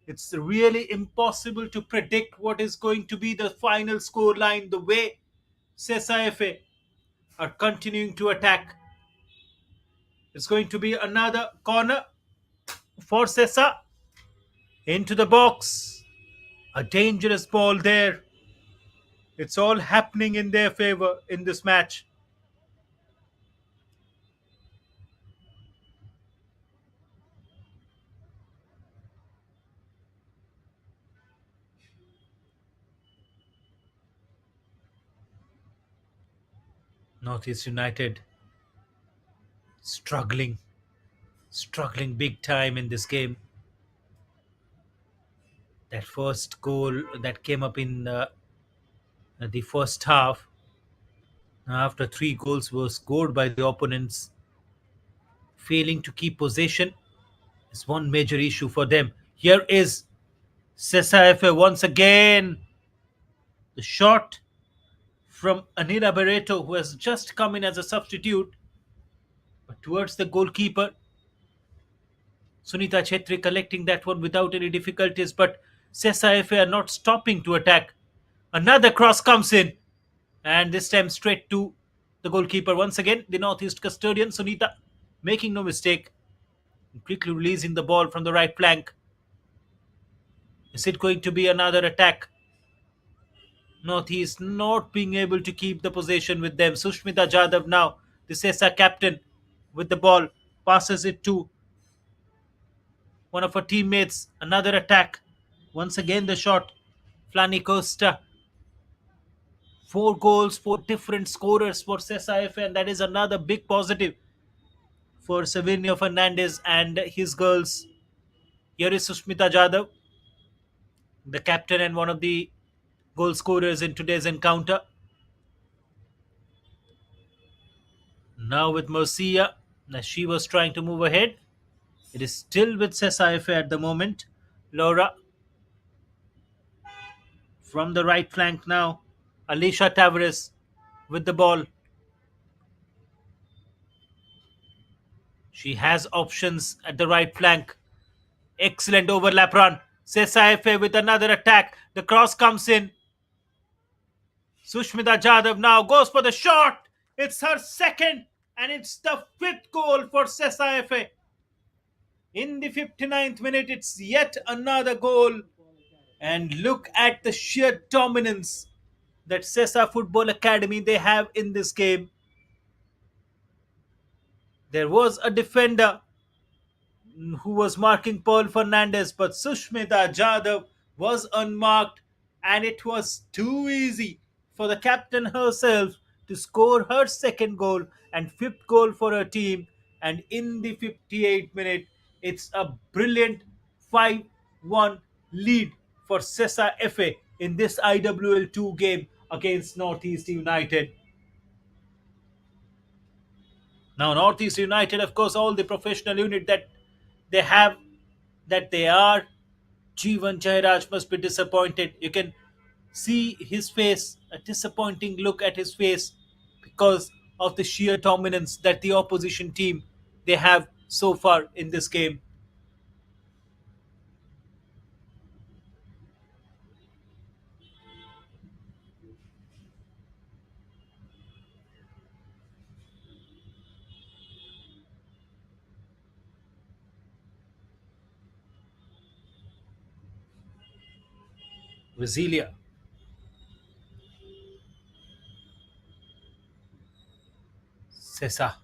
It's really impossible to predict what is going to be the final score line the way Sesa FA are continuing to attack. It's going to be another corner for Sesa into the box. A dangerous ball there. It's all happening in their favor in this match. Northeast United struggling, struggling big time in this game. That first goal that came up in the first half, after three goals were scored by the opponents, failing to keep possession is one major issue for them. Here is Sesa FA once again. The shot from Anira Barreto, who has just come in as a substitute, but towards the goalkeeper. Sunita Chetri collecting that one without any difficulties, but Sesa FA are not stopping to attack. Another cross comes in, and this time straight to the goalkeeper. Once again, the Northeast custodian, Sunita, making no mistake, quickly releasing the ball from the right flank. Is it going to be another attack? Northeast not being able to keep the possession with them. Sushmita Jadhav now, the Sesa captain, with the ball, passes it to one of her teammates. Another attack. Once again, the shot. Flani Costa. Four goals, four different scorers for Sesa FA, and that is another big positive for Savinio Fernandez and his girls. Here is Sushmita Jadhav, the captain and one of the goal scorers in today's encounter. Now with Mercia, as she was trying to move ahead. It is still with Sesa FA at the moment. Laura from the right flank now. Alicia Tavares with the ball. She has options at the right flank. Excellent overlap run. Sesa FA with another attack. The cross comes in. Sushmita Jadhav now goes for the shot. It's her second, and it's the fifth goal for Sesa FA. In the 59th minute, it's yet another goal. And look at the sheer dominance that Sesa Football Academy they have in this game. There was a defender who was marking Paul Fernandez, but Sushmita Jadhav was unmarked, and it was too easy for the captain herself to score her second goal and fifth goal for her team. And in the 58th minute, it's a brilliant 5-1 lead for Sesa FA in this IWL 2 game against Northeast United. Now, Northeast United, of course, all the professional unit that they have, that they are, Jeevan Jairaj must be disappointed. You can see his face, a disappointing look at his face because of the sheer dominance that the opposition team they have so far in this game. Brasilia, Sesa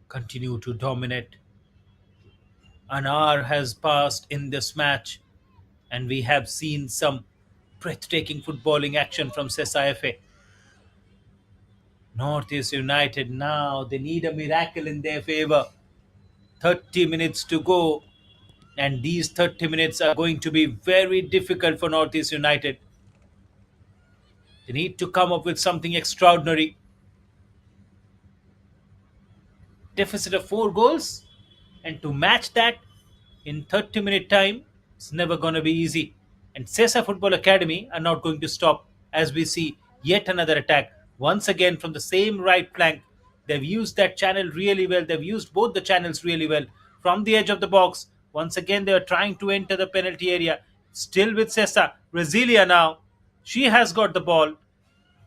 continue to dominate. An hour has passed in this match, and we have seen some breathtaking footballing action from Sesa FA. Northeast United now, they need a miracle in their favor. 30 minutes to go, and these 30 minutes are going to be very difficult for Northeast United. They need to come up with something extraordinary. Deficit of 4 goals, and to match that in 30-minute time, it's never going to be easy. And Sesa Football Academy are not going to stop as we see yet another attack. Once again from the same right flank. They've used that channel really well. They've used both the channels really well. From the edge of the box, once again they are trying to enter the penalty area. Still with Sesa. Brasilia now. She has got the ball.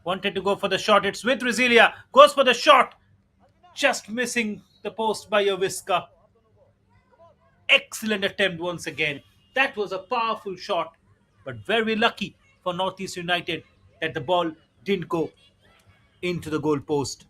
Wanted to go for the shot. It's with Brasilia. Goes for the shot. Just missing the post by a whisker. Excellent attempt once again. That was a powerful shot, but very lucky for Northeast United that the ball didn't go into the goal post.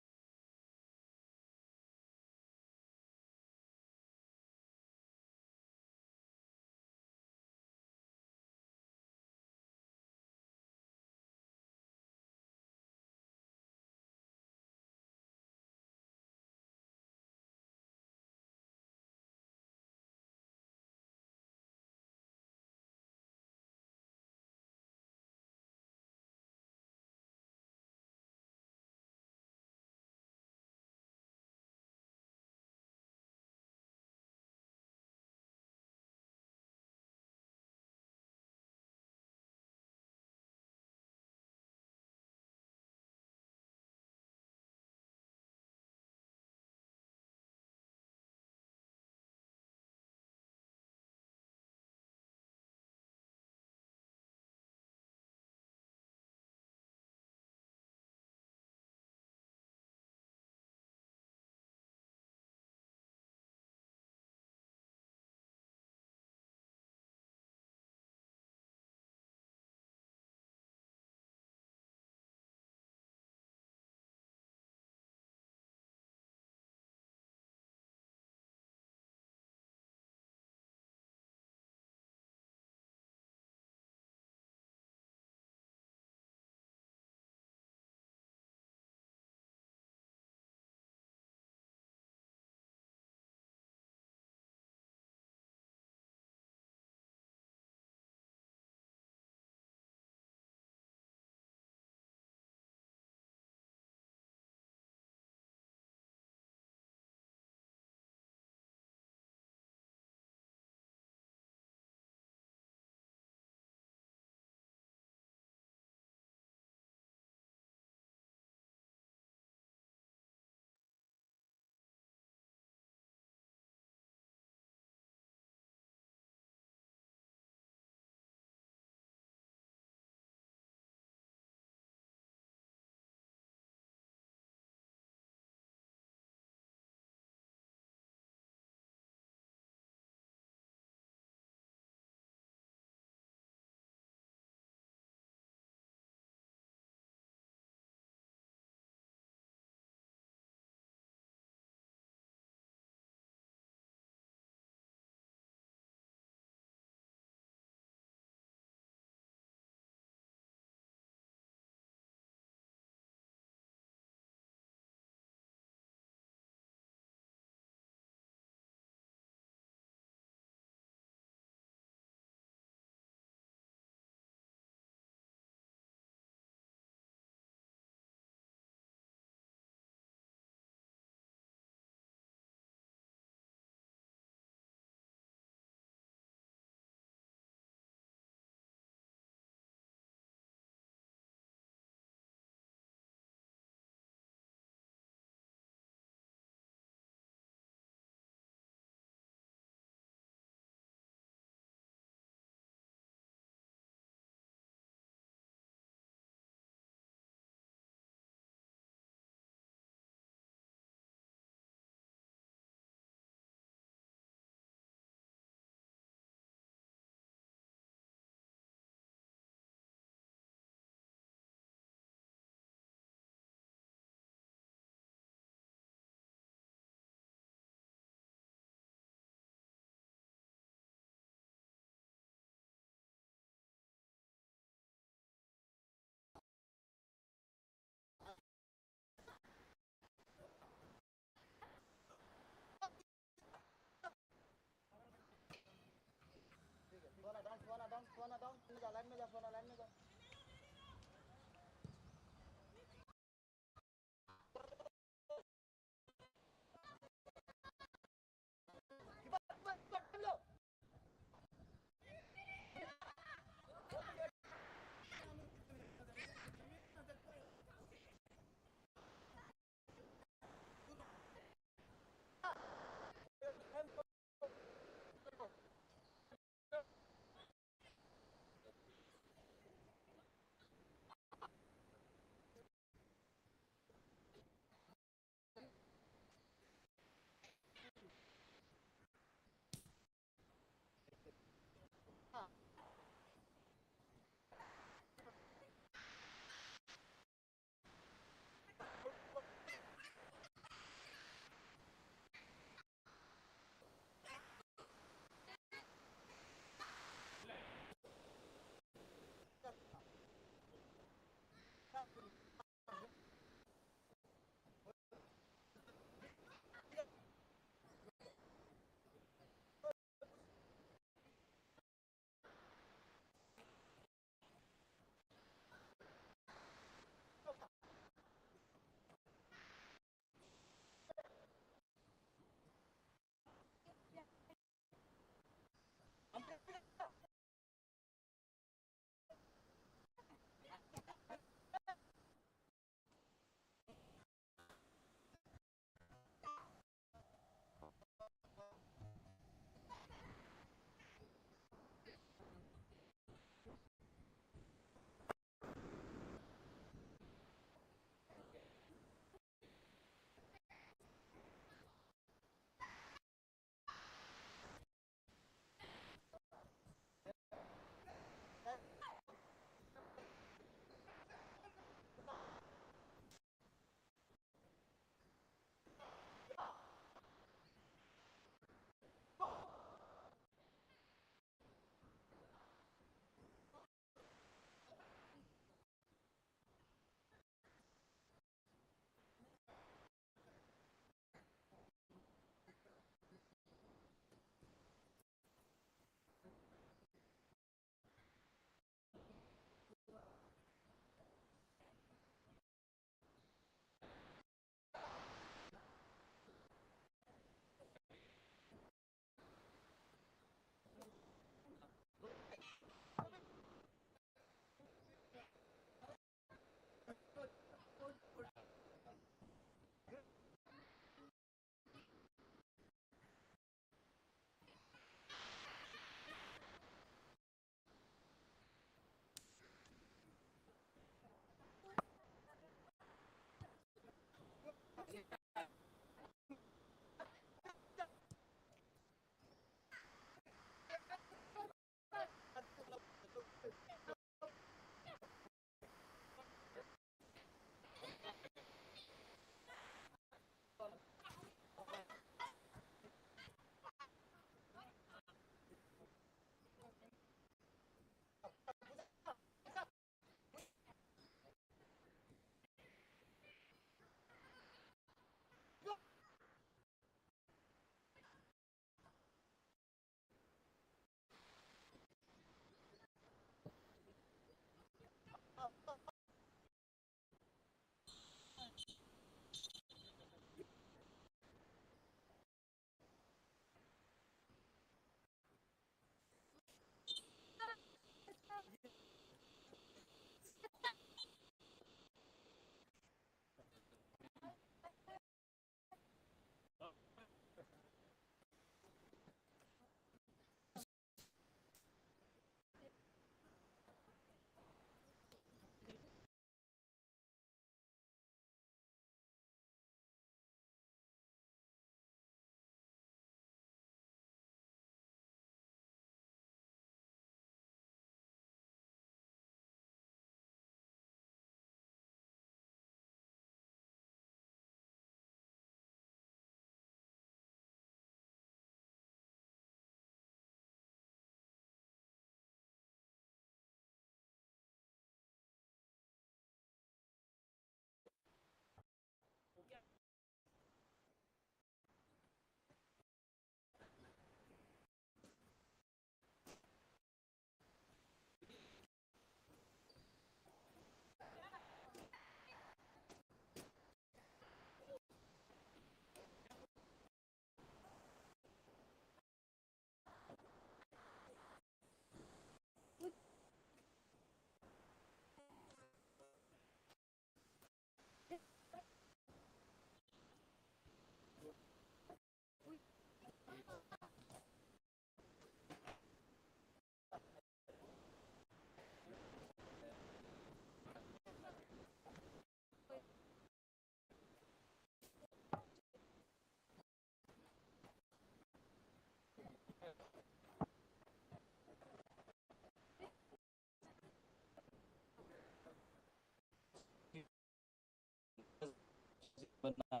number 9,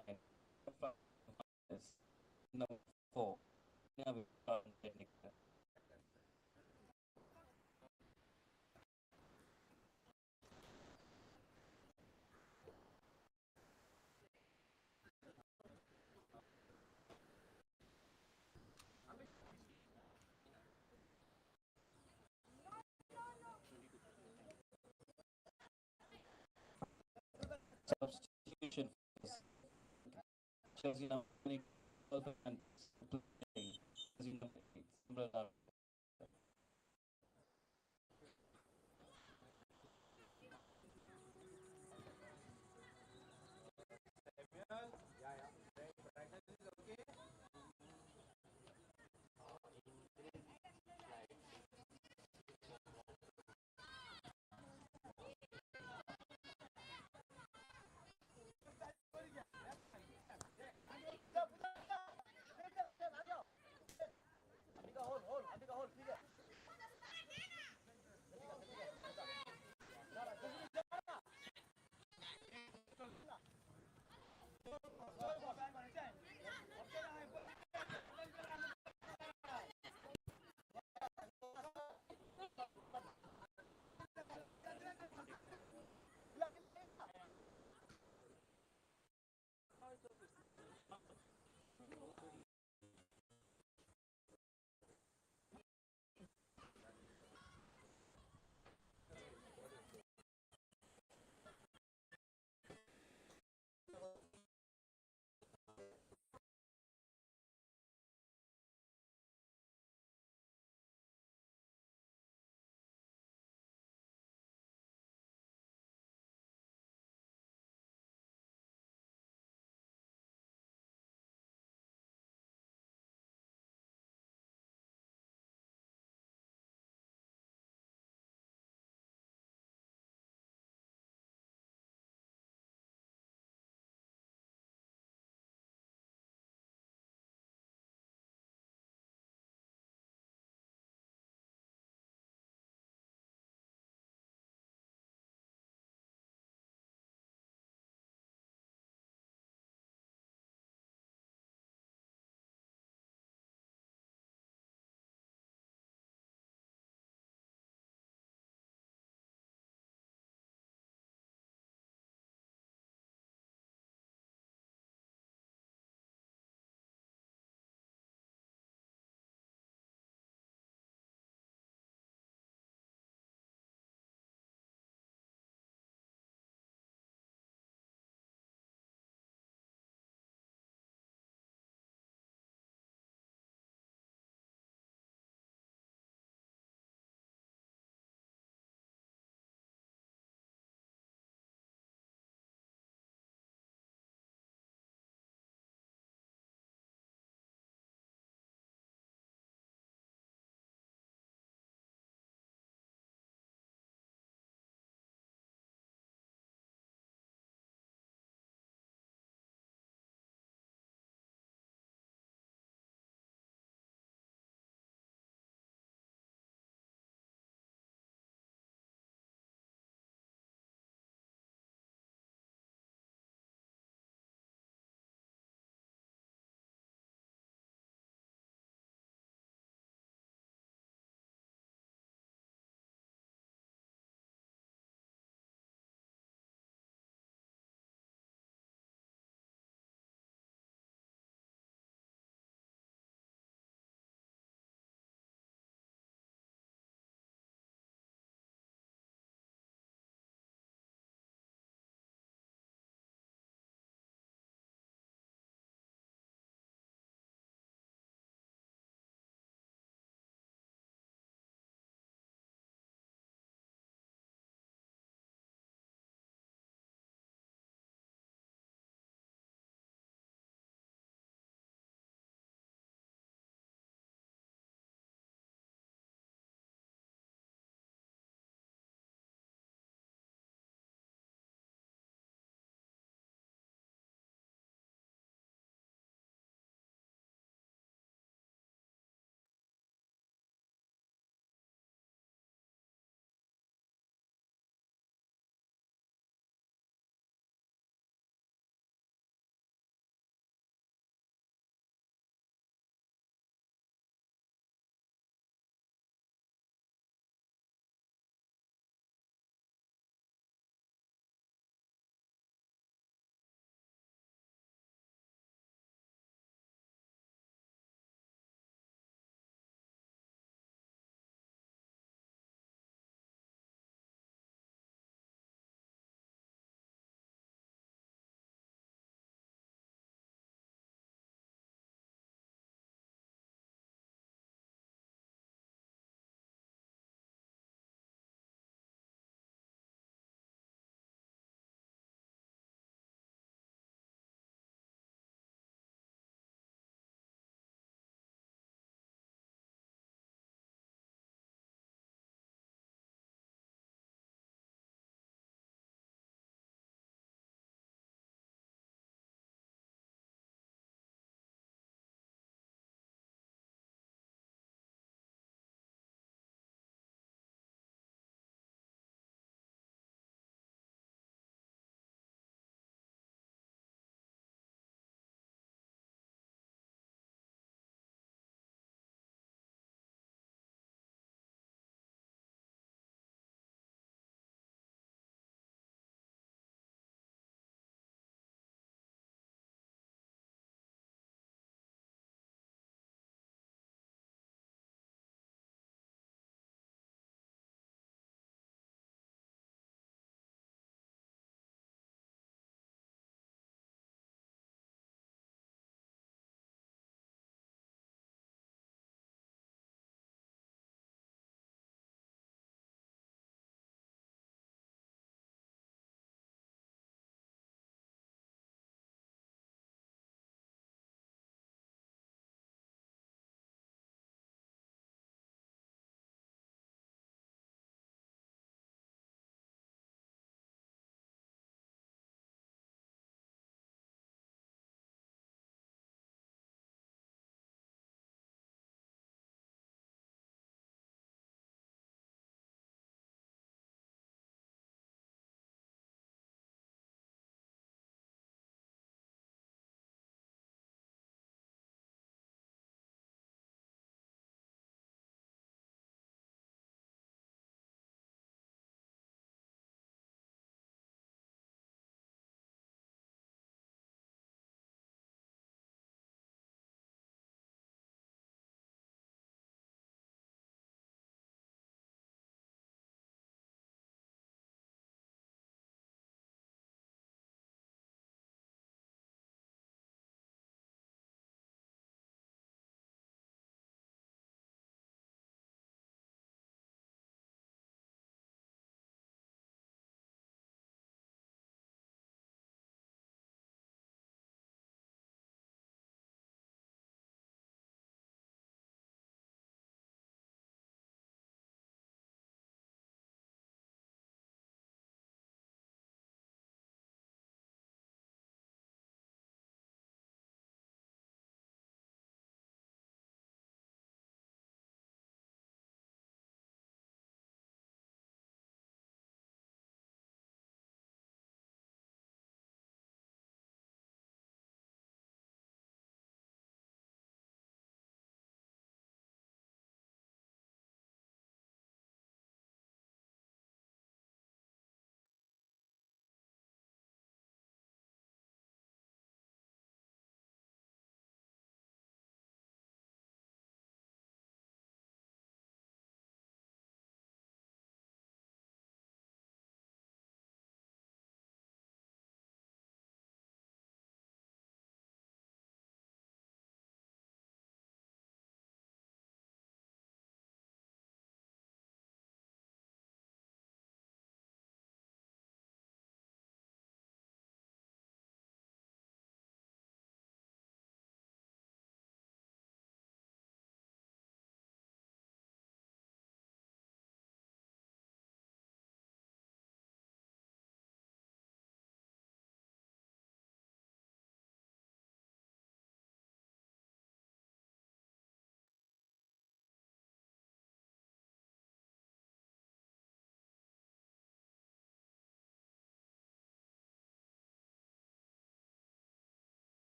number 4, technical. Substitution for Chelsea number 20, and playing Chelsea number 8, Umbrella.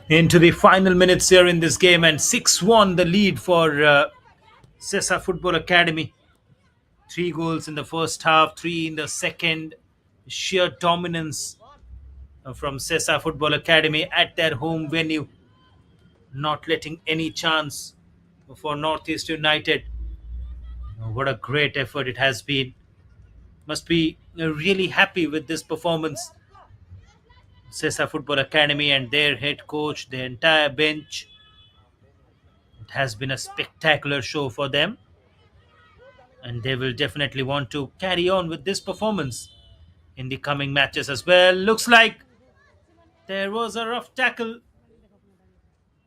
into the final minutes here in this game, and 6-1 the lead for Sesa Football Academy. Three goals in the first half, three in the second. Sheer dominance from Sesa Football Academy at their home venue, not letting any chance for Northeast United. What a great effort it has been. Must be really happy with this performance. Sesa Football Academy and their head coach, the entire bench. It has been a spectacular show for them, and they will definitely want to carry on with this performance in the coming matches as well. Looks like there was a rough tackle.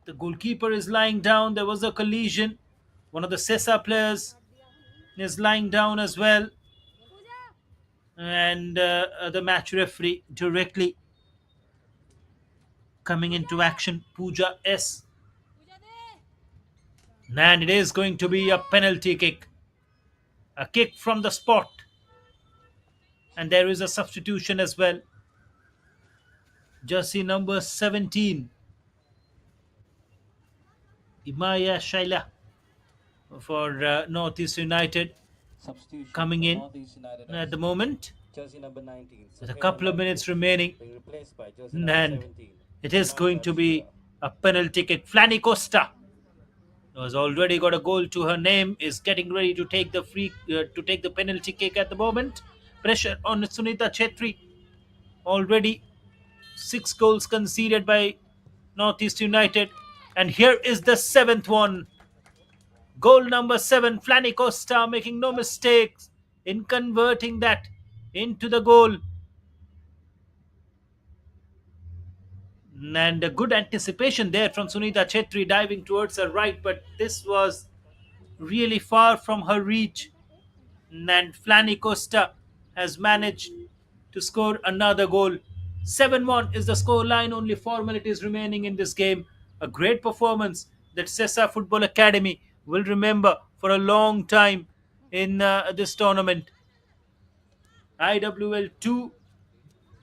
The goalkeeper is lying down. There was a collision. One of the Sesa players is lying down as well. And the match referee directly coming into action, Pooja S. And it is going to be a penalty kick. A kick from the spot. And there is a substitution as well. Jersey number 17, Imaya Shaila for Northeast United Substitution coming for in Northeast United at the FC. moment Jersey number 19, with a Sohail couple of Ahmed, minutes remaining. being replaced by jersey number And 17, it is going Samantha to be Sheila. a penalty kick. Flanny Costa, who has already got a goal to her name, is getting ready to take the penalty kick at the moment. Pressure on Sunita Chetri. Already 6 goals conceded by Northeast United, and here is the seventh one. Goal number 7, Flanny Costa making no mistakes in converting that into the goal. And a good anticipation there from Sunita Chetri diving towards her right, but this was really far from her reach. And Flanny Costa has managed to score another goal. 7-1 is the score line, only 4 minutes remaining in this game. A great performance that Sesa Football Academy will remember for a long time in this tournament. IWL 2.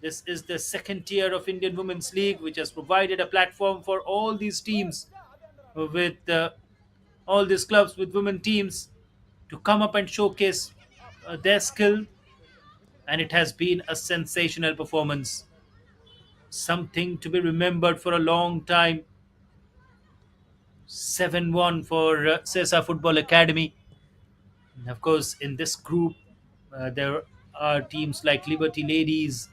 This is the second tier of Indian Women's League, which has provided a platform for all these teams with all these clubs with women teams to come up and showcase their skill, and it has been a sensational performance. Something to be remembered for a long time. 7-1 for Sesa Football Academy. And of course, in this group, there are teams like Liberty Ladies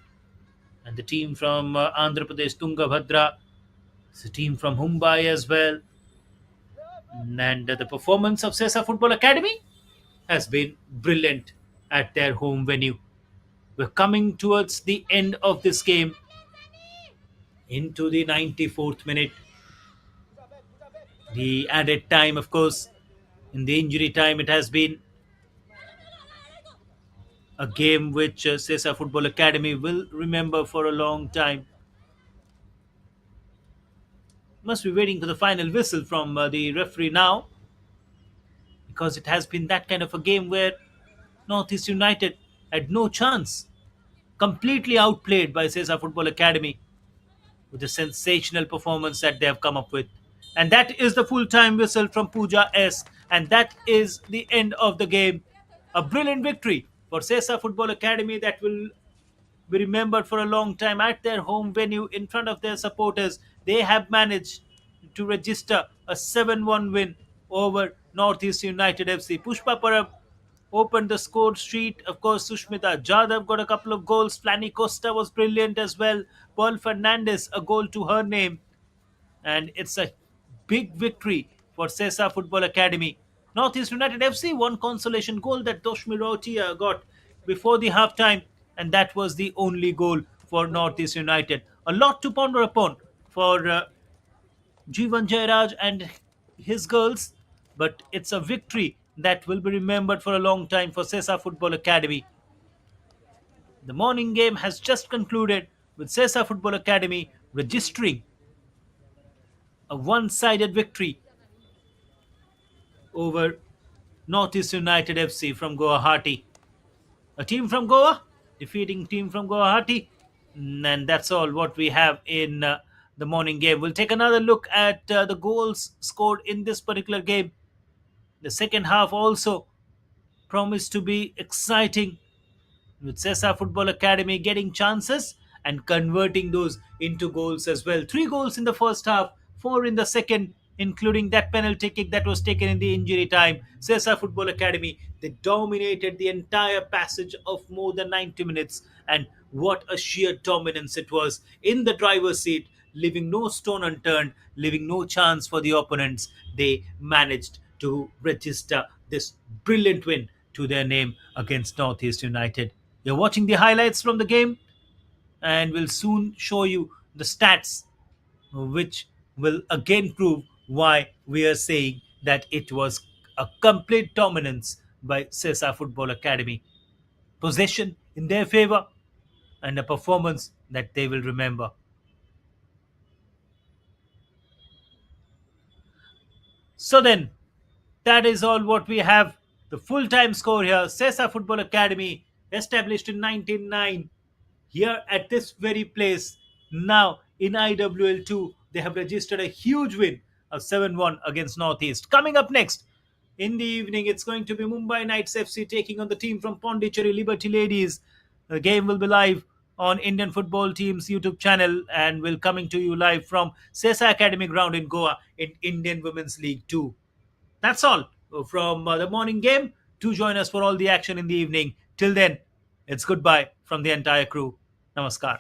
and the team from Andhra Pradesh, Tungabhadra. It's a team from Mumbai as well. And the performance of Sesa Football Academy has been brilliant at their home venue. We're coming towards the end of this game into the 94th minute. The added time, of course, in the injury time, it has been a game which Sesa Football Academy will remember for a long time. Must be waiting for the final whistle from the referee now, because it has been that kind of a game where Northeast United had no chance. Completely outplayed by Sesa Football Academy with the sensational performance that they have come up with. And that is the full time whistle from Pooja S. And that is the end of the game. A brilliant victory for Sesa Football Academy that will be remembered for a long time at their home venue in front of their supporters. They have managed to register a 7-1 win over Northeast United FC. Pushpa Parab opened the score sheet. Of course, Sushmita Jadhav got a couple of goals. Flanny Costa was brilliant as well. Pearl Fernandez, a goal to her name. And it's a big victory for Sesa Football Academy. Northeast United FC one consolation goal that Toshmi Rautia got before the halftime, and that was the only goal for Northeast United. A lot to ponder upon for Jivan Jairaj and his girls, but it's a victory that will be remembered for a long time for Sesa Football Academy. The morning game has just concluded with Sesa Football Academy registering a one-sided victory over Northeast United FC from Guwahati. A team from Goa defeating team from Guwahati. And that's all what we have in the morning game. We'll take another look at the goals scored in this particular game. The second half also promised to be exciting, with Sesa Football Academy getting chances and converting those into goals as well. Three goals in the first half, four in the second, including that penalty kick that was taken in the injury time. Sesa Football Academy, they dominated the entire passage of more than 90 minutes, and what a sheer dominance it was in the driver's seat, leaving no stone unturned, leaving no chance for the opponents. They managed to register this brilliant win to their name against Northeast United. You're watching the highlights from the game, and we'll soon show you the stats, which will again prove why we are saying that it was a complete dominance by Sesa Football Academy. Possession in their favor and a performance that they will remember. So then, that is all what we have. The full time score here: Sesa Football Academy, established in 1909, here at this very place. Now in IWL2, they have registered a huge win of 7-1 against Northeast. Coming up next in the evening, it's going to be Mumbai Knights FC taking on the team from Pondicherry Liberty Ladies. The game will be live on Indian Football Team's YouTube channel and will coming to you live from Sesa Academy ground in Goa in Indian Women's League 2. That's all from the morning game. Do join us for all the action in the evening. Till then, it's goodbye from the entire crew. Namaskar.